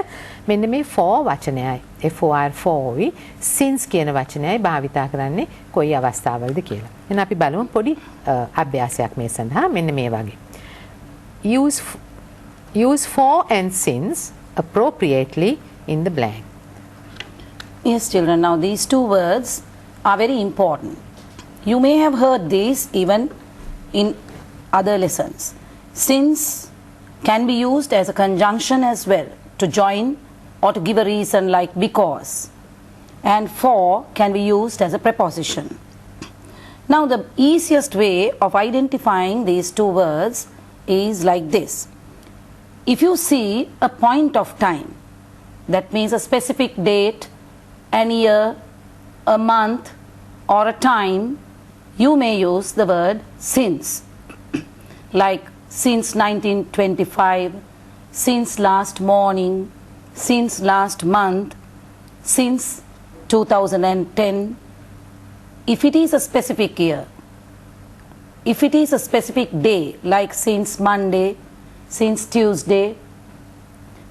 මෙන්න මේ for වචනයයි for since කියන වචනයයි භාවිතා කරන්නේ කොයි අවස්ථාවලද කියලා. එහෙනම් අපි බලමු පොඩි අභ්‍යාසයක් මේ සඳහා මෙන්න මේ වගේ. Use for and since appropriately in the blank.
Yes, children, now these two words are very important. You may have heard these even in other lessons. Since can be used as a conjunction as well to join or to give a reason like because. And for can be used as a preposition. Now the easiest way of identifying these two words is like this. If you see a point of time, that means a specific date, an year, a month or a time, you may use the word since. Like since 1925, since last morning, since last month, since 2010. If it is a specific year, if it is a specific day, like since Monday, since Tuesday,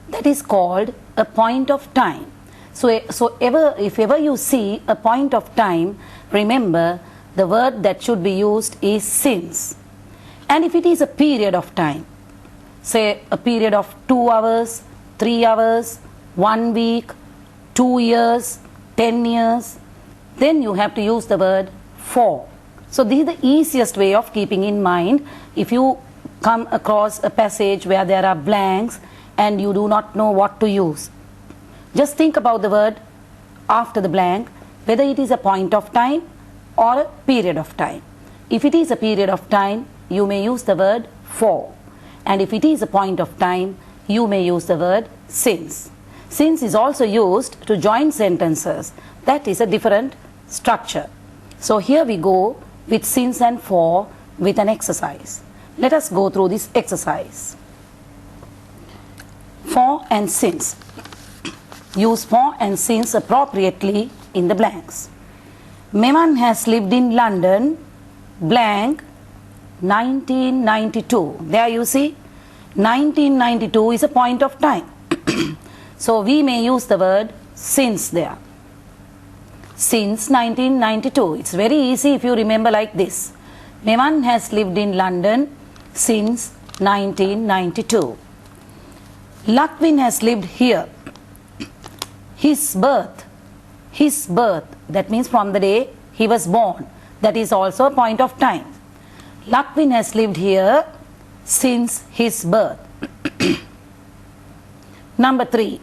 that is called a point of time. So if ever you see a point of time, remember the word that should be used is since. And if it is a period of time, say a period of 2 hours, 3 hours, 1 week, 2 years, 10 years, then you have to use the word for. So this is the easiest way of keeping in mind if you come across a passage where there are blanks and you do not know what to use. Just think about the word after the blank, whether it is a point of time or a period of time. If it is a period of time, you may use the word for. And if it is a point of time, you may use the word since. Since is also used to join sentences. That is a different structure. So here we go with since and for with an exercise. Let us go through this exercise. For and since. Use for and since appropriately in the blanks. Meman has lived in London, blank, 1992. There you see, 1992 is a point of time. So we may use the word since there. Since 1992. It's very easy if you remember like this. Meman has lived in London since 1992. Lakwin has lived here. His birth, that means from the day he was born. That is also a point of time. Lakwin has lived here since his birth. Number 3.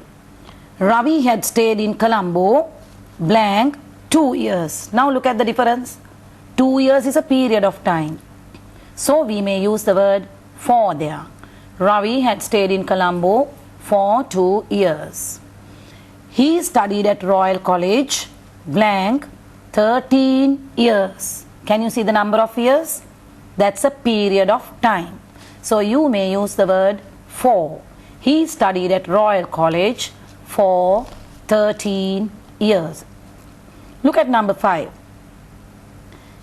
Ravi had stayed in Colombo, blank, 2 years. Now look at the difference. 2 years is a period of time. So we may use the word for there. Ravi had stayed in Colombo for 2 years. He studied at Royal College, blank, 13 years. Can you see the number of years? That's a period of time. So you may use the word for. He studied at Royal College for 13 years. Look at number 5.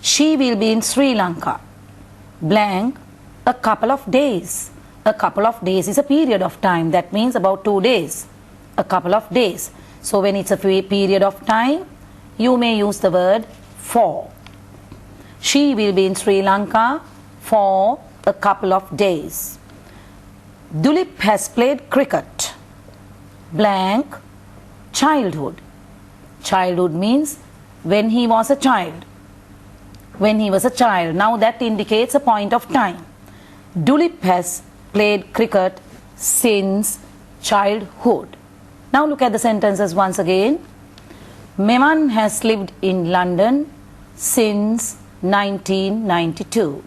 She will be in Sri Lanka, blank, a couple of days. A couple of days is a period of time. That means about 2 days. A couple of days. So when it's a period of time, you may use the word for. She will be in Sri Lanka for a couple of days. Dulip has played cricket, blank, childhood. Childhood means when he was a child. When he was a child. Now that indicates a point of time. Dulip has played cricket since childhood. Now look at the sentences once again. Meman has lived in London since 1992.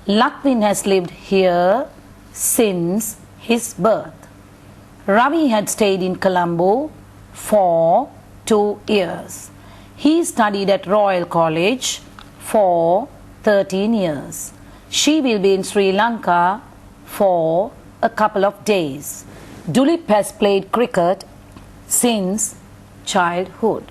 Lakwin has lived here since his birth. Ravi had stayed in Colombo for 2 years. He studied at Royal College for 13 years. She will be in Sri Lanka for a couple of days. Dulip has played cricket since childhood.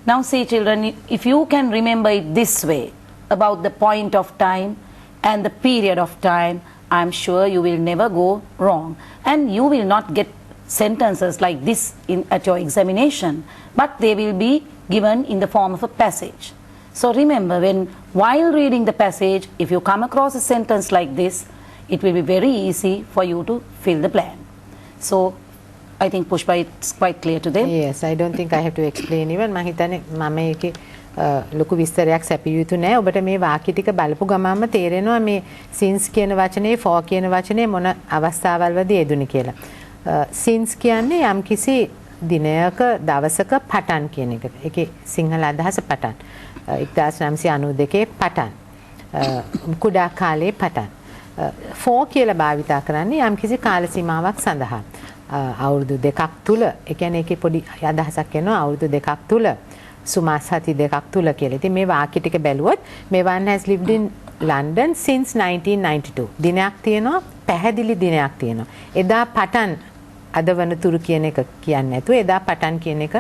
Now see children, if you can remember it this way about the point of time and the period of time, I am sure you will never go wrong and you will not get sentences like this at your examination, but they will be given in the form of a passage. So remember, while reading the passage, if you come across a sentence like this, it will be very easy for you to fill the blank. So I think Pushpa, it's quite clear to them.
Yes, I don't think I have to explain even. මම හිතන්නේ මම ඒකේ ලොකු විස්තරයක් සැපිය යුතු නෑ. ඔබට මේ වාක්‍ය ටික බලපු ගමන්ම තේරෙනවා මේ since කියන වචනේ for කියන වචනේ මොන අවස්ථාවල්වලදී යෙදුනේ කියලා. since කියන්නේ යම්කිසි දිනයක දවසක පටන් කියන එකට. ඒකේ සිංහල අදහස පටන්. 1992 පටන්. කුඩා කාලේ පටන්. for කියලා භාවිතා කරන්නේ යම්කිසි කාල සීමාවක් සඳහා. අවුරුදු දෙකක් තුල, ඒ කියන්නේ ඒකේ පොඩි අදහසක් එනවා අවුරුදු දෙකක් තුල, සුමාස් හති දෙකක් තුල කියලා. ඉතින් මේ වාක්‍ය ටික බැලුවොත් Mevan has lived in London since 1992. දිනයක් තියෙනවා, පැහැදිලි දිනයක් තියෙනවා. එදා පටන් අද වනතුරු කියන එක කියන්නේ නැතුව එදා පටන් කියන එක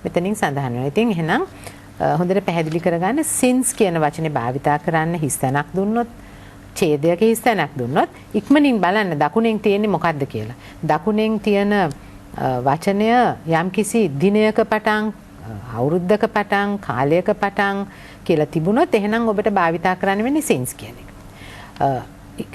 මෙතනින් සඳහන් වෙනවා. ඉතින් එහෙනම් හොඳට පැහැදිලි කරගන්න since කියන වචනේ භාවිතා කරන්න හිස්තැනක් දුන්නොත් ඡේදයක හිස්තැනක් දුන්නොත් ඉක්මනින් බලන්න දකුණෙන් තියෙන්නේ මොකද්ද කියලා. දකුණෙන් තියෙන වචනය යම්කිසි දිනයක පටන් අවුරුද්දක පටන් කාලයක පටන් කියලා තිබුණොත් එහෙනම් ඔබට භාවිතා කරන්න වෙන්නේ since කියන එක.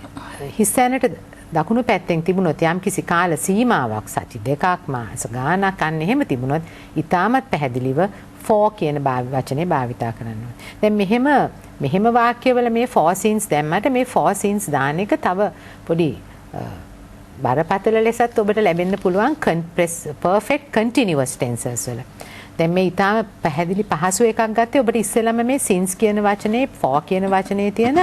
හිස්සැනට දකුණු පැත්තෙන් තිබුණොත් යම්කිසි කාල සීමාවක් සති දෙකක් මාස ගානක් අන්න එහෙම තිබුණොත් ඊටමත් පැහැදිලිව for කියන වචනේ භාවිතා කරන්න ඕනේ. දැන් මෙහෙම වාක්‍යවල මේ for since දැම්මට මේ for since දාන එක තව පොඩි බරපතල ලෙසත් ඔබට ලැබෙන්න පුළුවන් perfect continuous tenses වල. දැන් මේ ඊටම පැහැදිලි පහසු එකක් ගත්තේ ඔබට ඉස්සෙල්ලාම මේ since කියන වචනේ for කියන වචනේ තියෙන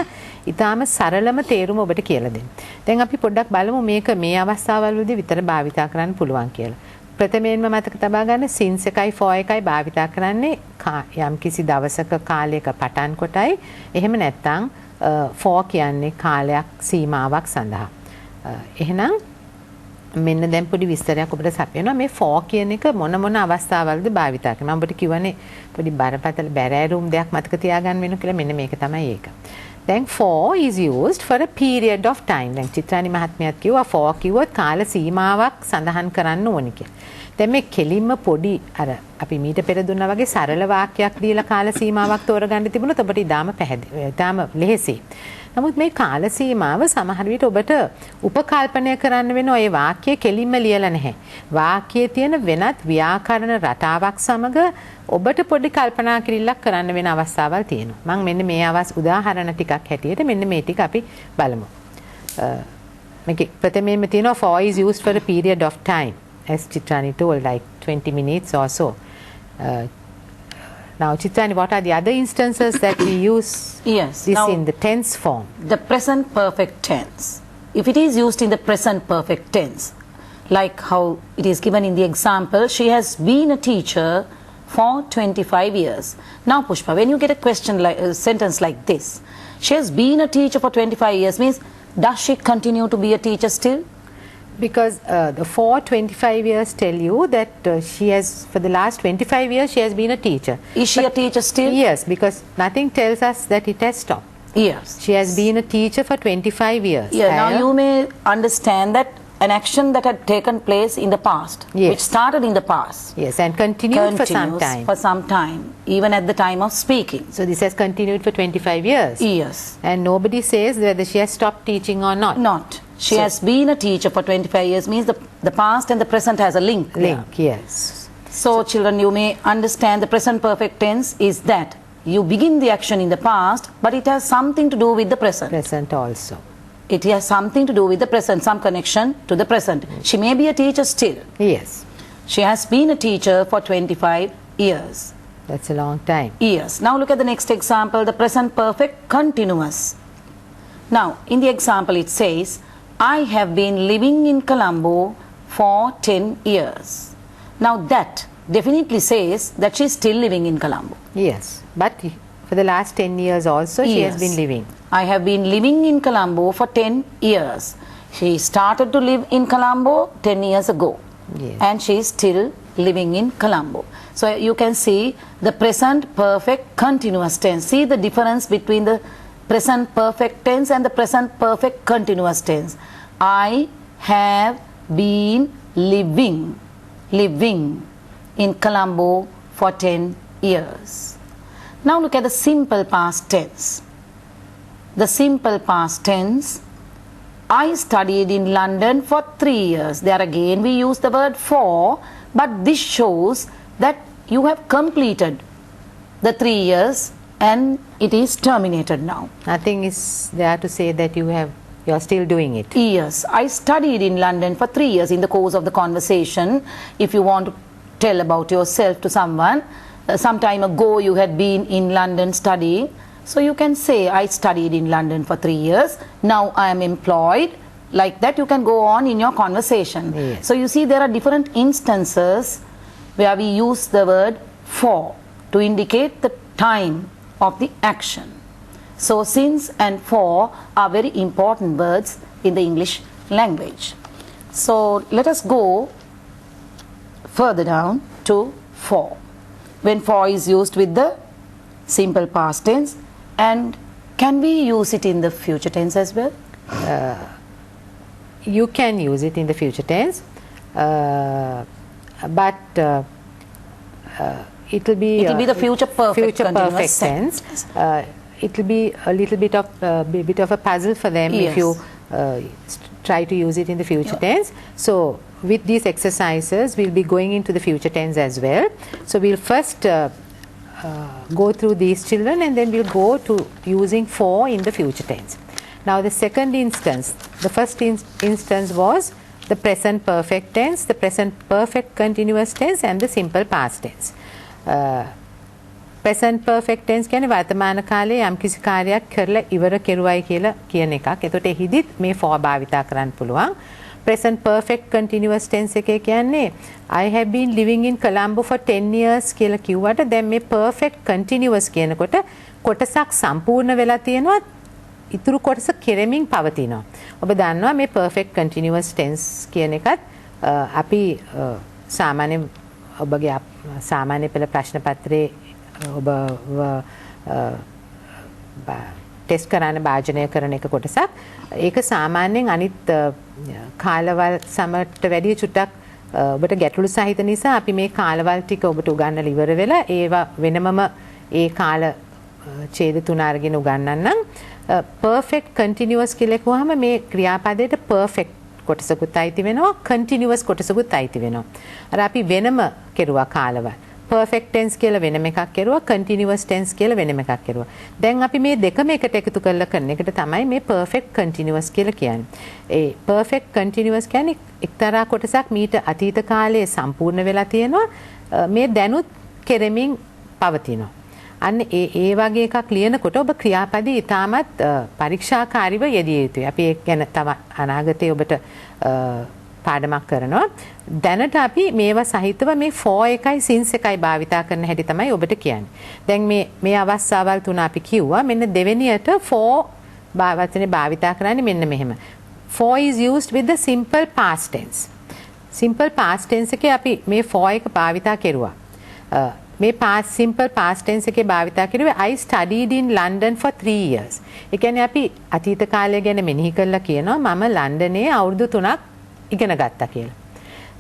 ඊටම සරලම තේරුම ඔබට කියලා දෙන්න. දැන් අපි පොඩ්ඩක් බලමු මේක මේ අවස්ථාවවලදී විතර භාවිතා කරන්න පුළුවන් කියලා. ප්‍රථමයෙන්ම මතක තබා ගන්න since එකයි for එකයි භාවිතා කරන්නේ යම්කිසි දවසක කාලයක පටන් කොටයි. එහෙම නැත්නම් for කියන්නේ කාලයක් සීමාවක් සඳහා. එහෙනම් මෙන්න දැන් පොඩි විස්තරයක් ඔබට සපයනවා මේ for කියන එක මොන අවස්ථාවලද භාවිතා කරන්නේ. මම ඔබට කියවනේ පොඩි බරපතල බැරෑරුම් දෙයක් මතක තියාගන්න වෙනවා කියලා. මෙන්න මේක තමයි ඒක. දැන් for is used for a period of time. දැන් චිත්‍රානි මහත්මියත් කිව්වා for කිව්වොත් කාල සීමාවක් සඳහන් කරන්න ඕනි කියලා. දැන් මේ කෙලින්ම පොඩි අර අපි මීට පෙර දුන්නා වගේ සරල වාක්‍යයක් දීලා කාල සීමාවක් තෝරගන්න තිබුණොත් ඔබට ඉතාම පැහැදිලි ඉතාම ලෙහෙසි. නමුත් මේ කාල සීමාව සමහර විට ඔබට උපකල්පනය කරන්න වෙන ඔය වාක්‍යය කෙලින්ම ලියලා නැහැ. වාක්‍යයේ තියෙන වෙනත් ව්‍යාකරණ රටාවක් සමග ඔබට පොඩි කල්පනා කිරීමක් කරන්න වෙන අවස්ථාවල් තියෙනවා. මම මෙන්න මේ උදාහරණ ටිකක් හැටියට මෙන්න මේ ටික අපි බලමු. මේක ප්‍රථමයෙන්ම තියෙනවා for is used for a period of time. As Chitrani told, like 20 minutes or so. Now, Chitrani, what are the other instances that we use
Yes.
this
Now,
in the tense form?
the present perfect tense. If it is used in the present perfect tense, like how it is given in the example, she has been a teacher for 25 years. Now, Pushpa, when you get a question like a sentence like this, she has been a teacher for 25 years means, does she continue to be a teacher still?
Because the for 25 years tell you that she has, for the last 25 years, she has been a teacher.
Is she a teacher still?
Yes, because nothing tells us that it has stopped.
Yes.
She has been a teacher for 25 years.
Yeah, now
And
you may understand that an action that had taken place in the past,
Yes.
which started in the past,
yes, and continued for some
continues
time.
for some time, even at the time of speaking.
So this has continued for 25 years.
Yes.
And nobody says whether she has stopped teaching or not.
Not. She
So-
has been a teacher for 25 years means the past and the present has a link. there.
Link, yes.
So children, you may understand the present perfect tense is that you begin the action in the past, but it has something to do with the present.
Present also.
It has something to do with the present, some connection to the present. She may be a teacher still.
Yes,
She has been a teacher for 25 years.
that's a long time.
Years. Now look at the next example, the present perfect continuous. Now, in the example it says, I have been living in Colombo for 10 years. Now that definitely says that she is still living in Colombo.
Yes, but for the last 10 years also she has
Yes.
been living.
I have been living in Colombo for 10 years. She started to live in Colombo 10 years ago.
Yes.
And she is still living in Colombo. So you can see the present perfect continuous tense. See the difference between the present perfect tense and the present perfect continuous tense. I have been living in Colombo for 10 years. Now look at the simple past tense. The simple past tense, I studied in London for 3 years. There again we use the word for, but this shows that you have completed the 3 years and it is terminated now.
Nothing is there to say that you are still doing it.
Yes, I studied in London for 3 years. In the course of the conversation, if you want to tell about yourself to someone, some time ago you had been in London studying, so you can say I studied in London for 3 years, now I am employed. Like that you can go on in your conversation.
Yes.
So you see there are different instances where we use the word for to indicate the time of the action. So since and for are very important words in the English language. So let us go further down to for. When for is used with the simple past tense, and can we use it in the future tense as well?
You can use it in the future tense. but it will be
the future perfect continuous
perfect tense. It will be a little bit of a puzzle for them if you try to use it in the future tense. So with these exercises, we'll be going into the future tense as well. So we'll first go through these children, and then we'll go to using for in the future tense. Now the second instance, the first instance was the present perfect tense, the present perfect continuous tense, and the simple past tense. present perfect tense කියන්නේ වර්තමාන කාලයේ යම්කිසි කාර්යයක් කරලා ඉවර කෙරුවයි කියලා කියන එකක්. එතකොට එහිදීත් මේ for භාවිතා කරන්න පුළුවන්. present perfect continuous tense එකේ කියන්නේ I have been living in Colombo for 10 years කියලා කිව්වට දැන් මේ perfect continuous කියනකොට කොටසක් සම්පූර්ණ වෙලා තියෙනවා, ඉතුරු කොටස කෙරෙමින් පවතිනවා. ඔබ දන්නවා මේ perfect continuous tense කියන එකත් අපි සාමාන්‍ය ඔබගේ සාමාන්‍ය පෙළ ප්‍රශ්න පත්‍රයේ ඔබ ටෙස්ට් කරන්න භාජනය කරන එක කොටසක්. ඒක සාමාන්‍යයෙන් අනිත් කාලවල් සමට වැඩිය චුට්ටක් ඔබට ගැටලු සහිත නිසා අපි මේ කාලවල් ටික ඔබට උගන්වලා ඉවර වෙලා ඒවා වෙනමම ඒ කාල ඡේද තුන අරගෙන උගන්වන්නම්. perfect continuous කියලා කිව්වහම මේ ක්‍රියාපදයට perfect කොටසකුත් අයිති වෙනවා, continuous කොටසකුත් අයිති වෙනවා. අර අපි වෙනම කෙරුවා කාලවල්. perfect tense කියලා වෙනම එකක් කෙරුවා, continuous tense කියලා වෙනම එකක් කෙරුවා. දැන් අපි මේ දෙකම එකට එකතු කරලා කරන එකට තමයි මේ perfect continuous කියලා කියන්නේ. ඒ perfect continuous කියන්නේ එක්තරා කොටසක් මීට අතීත කාලයේ සම්පූර්ණ වෙලා තියෙනවා, මේ දැනුත් කෙරෙමින් පවතිනවා. අන්න ඒ වගේ එකක් ලියනකොට ඔබ ක්‍රියාපදේ ඉතාමත් පරීක්ෂාකාරීව යෙදිය යුතුයි. අපි ඒක ගැන තව අනාගතයේ ඔබට පාඩමක් කරනවා. දැනට අපි මේවා සහිතව මේ for එකයි since එකයි භාවිතා කරන හැටි තමයි ඔබට කියන්නේ. දැන් මේ අවස්ථාවල් තුන අපි කිව්වා. මෙන්න දෙවෙනියට for වචනේ භාවිතා කරන්නේ මෙන්න මෙහෙම. for is used with the simple past tense. simple past tense එකේ අපි මේ for එක භාවිතා කෙරුවා. මේ simple past tense එකේ භාවිතා කරුවේ I studied in London for 3 years. ඒ කියන්නේ අපි අතීත කාලය ගැන මෙනෙහි කරලා කියනවා මම ලන්ඩනයේ අවුරුදු 3ක් ඉගෙන ගත්තා කියලා.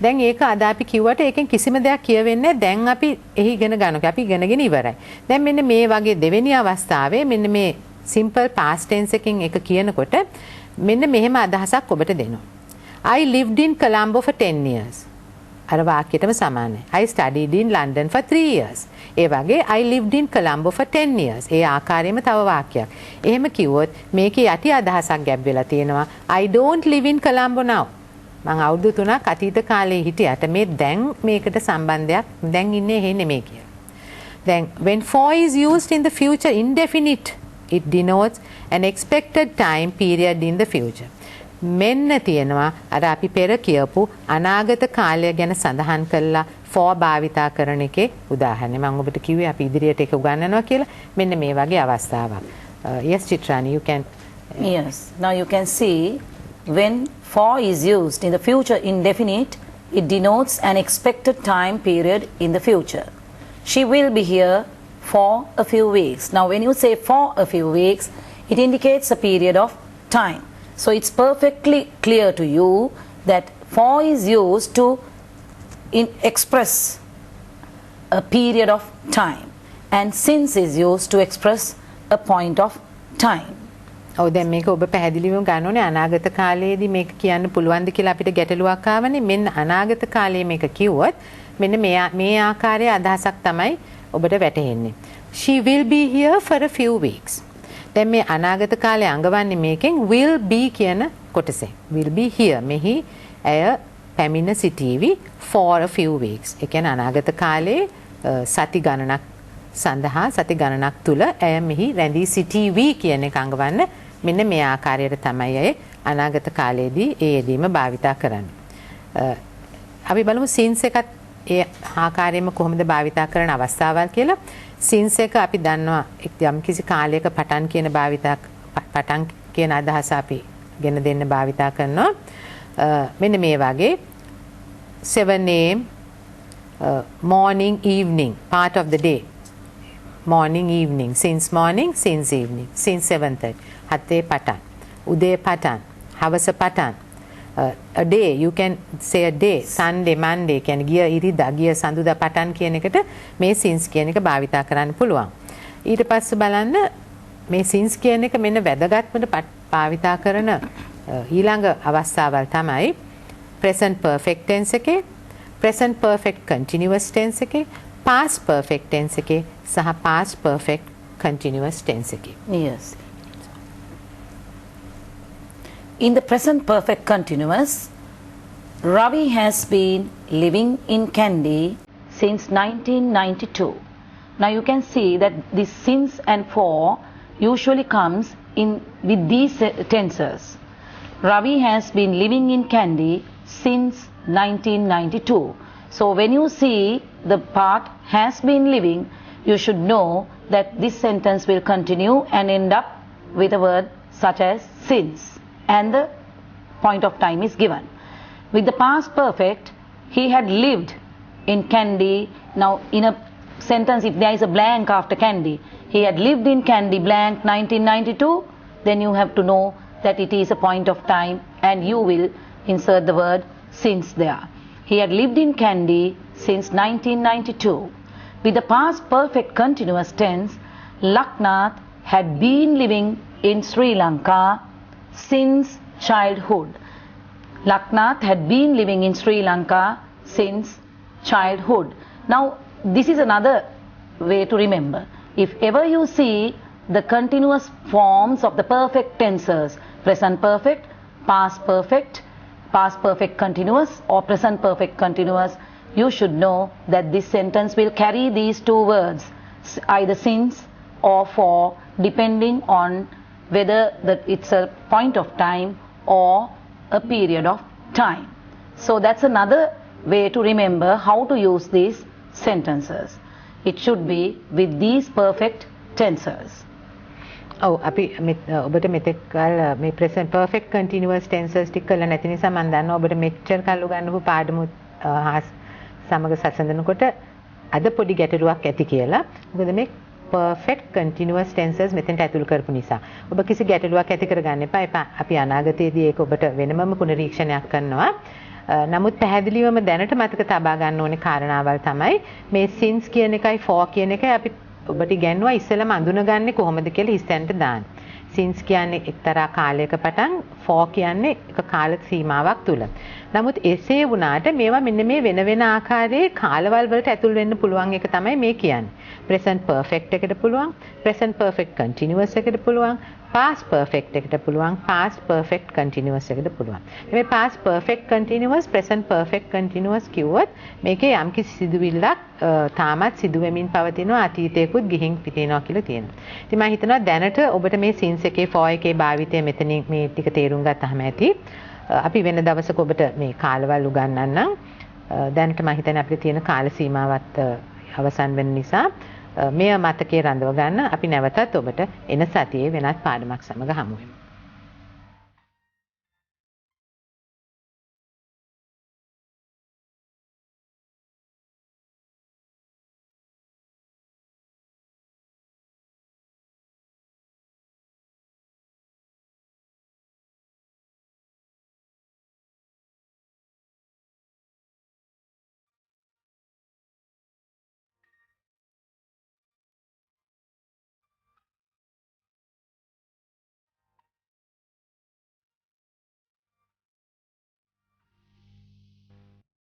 දැන් ඒක අද අපි කිව්වට ඒකෙන් කිසිම දෙයක් කියවෙන්නේ නැහැ. දැන් අපි එහි ඉගෙන ගන්නවා. අපි ඉගෙනගෙන ඉවරයි. දැන් මෙන්න මේ වගේ දෙවෙනි අවස්ථාවේ මෙන්න මේ simple past tense එකෙන් එක කියනකොට මෙන්න මෙහෙම අදහසක් ඔබට දෙනවා. I lived in Colombo for 10 years. අර වාක්‍යයටම සමානයි. I studied in London for 3 years. ඒ වගේ I lived in Colombo for 10 years. ඒ ආකාරයෙන්ම තව වාක්‍යයක්. එහෙම කිව්වොත් මේකේ යටි අදහසක් ගැබ් වෙලා තියෙනවා. I don't live in Colombo now. මං අවුරුදු 3ක් අතීත කාලේ හිටියට මේ දැන් මේකට සම්බන්ධයක් දැන් ඉන්නේ එහෙ නෙමෙයි කියලා. දැන් when for is used in the future indefinite, it denotes an expected time period in the future. මෙන්න තියෙනවා අර අපි පෙර කියපු අනාගත කාලය ගැන සඳහන් කළා for භාවිතා කරන එකේ උදාහරණය. මම ඔබට කිව්වේ අපි ඉදිරියට ඒක උගන්වනවා කියලා. මෙන්න මේ වගේ අවස්ථාවක්. Yes Chitrani, you can.
Yes, now you can see when for is used in the future indefinite, it denotes an expected time period in the future. She will be here for a few weeks. Now when you say for a few weeks, it indicates a period of time. So it's perfectly clear to you that for is used to express a period of time, and since is used to express a point of time.
ඔව් දැන් මේක ඔබ පැහැදිලිවම ගන්න ඕනේ අනාගත කාලයේදී මේක කියන්න පුළුවන්ද කියලා අපිට ගැටලුවක් ආවනේ. මෙන්න අනාගත කාලයේ මේක කිව්වොත් මෙන්න මේ ආකාරයේ අදහසක් තමයි ඔබට වැටහෙන්නේ. She will be here for a few weeks. දැන් මේ අනාගත කාලය අඟවන්නේ මේකෙන් will be කියන කොටසෙන්. will be here මෙහි ඇය පැමිණ සිටීවි for a few weeks. ඒ කියන්නේ අනාගත කාලයේ සති ගණනක් සඳහා සති ගණනක් තුල ඇය මෙහි රැඳී සිටීවි කියන එක අඟවන්න මෙන්න මේ ආකාරයට තමයි ඇය අනාගත කාලයේදී ඒ යෙදීම භාවිතා කරන්නේ. අපි බලමු since එකත් ඒ ආකාරයෙන්ම කොහොමද භාවිතා කරන අවස්ථාවල් කියලා. since එක අපි දන්නවා යම් කිසි කාලයක පටන් කියන පටන් කියන අදහස අපි ගෙන දෙන්න භාවිතා කරනවා. මෙන්න මේ වගේ 7 am morning evening part of the day. morning evening, since morning, since evening, since 7:30. හතේ පටන්, උදේ පටන්, හවස පටන්, a day, you can say a day, Sunday, Monday, කියන ගිය ඉරිදා ගිය සඳුදා පටන් කියන එකට මේ since කියන එක භාවිතා කරන්න පුළුවන්. ඊට පස්සේ බලන්න මේ since කියන එක මෙන්න වැදගත්ම භාවිතා කරන ඊළඟ අවස්ථාවල් තමයි present perfect tense එකේ, present perfect continuous tense එකේ, past perfect tense එකේ සහ past perfect continuous tense එකේ.
Yes. In the present perfect continuous, Ravi has been living in Kandy since 1992. Now you can see that this since and for usually comes in with these tenses. Ravi has been living in Kandy since 1992. So when you see the part has been living, you should know that this sentence will continue and end up with a word such as since, and the point of time is given. With the past perfect, he had lived in Kandy. Now in a sentence, if there is a blank after Kandy, he had lived in Kandy blank 1992, then you have to know that it is a point of time and you will insert the word since there. He had lived in Kandy since 1992. With the past perfect continuous tense, Laknath had been living in Sri Lanka since childhood. Laknath had been living in Sri Lanka since childhood. Now this is another way to remember. If ever you see the continuous forms of the perfect tenses, present perfect, past perfect continuous or present perfect continuous, you should know that this sentence will carry these two words, either since or for, depending on whether that it's a point of time or a period of time. So that's another way to remember how to use these sentences. It should be with these perfect tenses.
ඔව් අපි ඔබට මෙතෙක් කල මේ present perfect continuous tenses ටික කළා නැති නිසා මම දන්නවා ඔබට මෙච්චර කල් උගන්වපු පාඩමුත් සමග සැසඳනකොට අද පොඩි ගැටලුවක් ඇති කියලා. මොකද මේ perfect continuous tenses මෙතෙන්ට ඇතුල් කරපු නිසා. ඔබ කිසි ගැටලුවක් ඇති කරගන්න එපා. අපි අනාගතයේදී ඒක ඔබට වෙනමම පුනරීක්ෂණයක් කරනවා. නමුත් පැහැදිලිවම දැනට මතක තබා ගන්න ඕනේ කාරණාවල් තමයි මේ since කියන එකයි for කියන එකයි අපි ඔබට ඉගෙනුවා ඉස්සෙල්ලාම අඳුනගන්නේ කොහොමද කියලා ඉස්සෙන්ට දාන්න. since කියන්නේ එක්තරා කාලයක පටන් for කියන්නේ එක කාල සීමාවක් තුල. නමුත් එසේ වුණාට මේවා මෙන්න මේ වෙන වෙන ආකාරයේ කාලවල වලට ඇතුල් වෙන්න පුළුවන් එක තමයි මේ කියන්නේ. present perfect එකට පුළුවන්, present perfect continuous එකට පුළුවන්, past perfect එකට පුළුවන්, past perfect continuous එකට පුළුවන්. මේ past perfect continuous, present perfect continuous කිව්වොත් මේකේ යම්කිසි සිදුවිල්ලක් තාමත් සිදු වෙමින් පවතිනවා අතීතයකුත් ගිහින් පිටිනවා කියලා තියෙනවා. ඉතින් මම හිතනවා දැනට ඔබට මේ since එකේ for එකේ භාවිතය මෙතනින් මේ ටික තේරුම් ගත්තාම ඇති. අපි වෙන දවසක ඔබට මේ කාලවල උගන්වන්නම්. දැනට මම හිතන්නේ අපිට තියෙන කාල සීමාවත් අවසන් වෙන නිසා මෙය මතකයේ රඳව ගන්න අපි නැවතත් ඔබට එන සතියේ වෙනත් පාඩමක් සමග හමු වෙමු.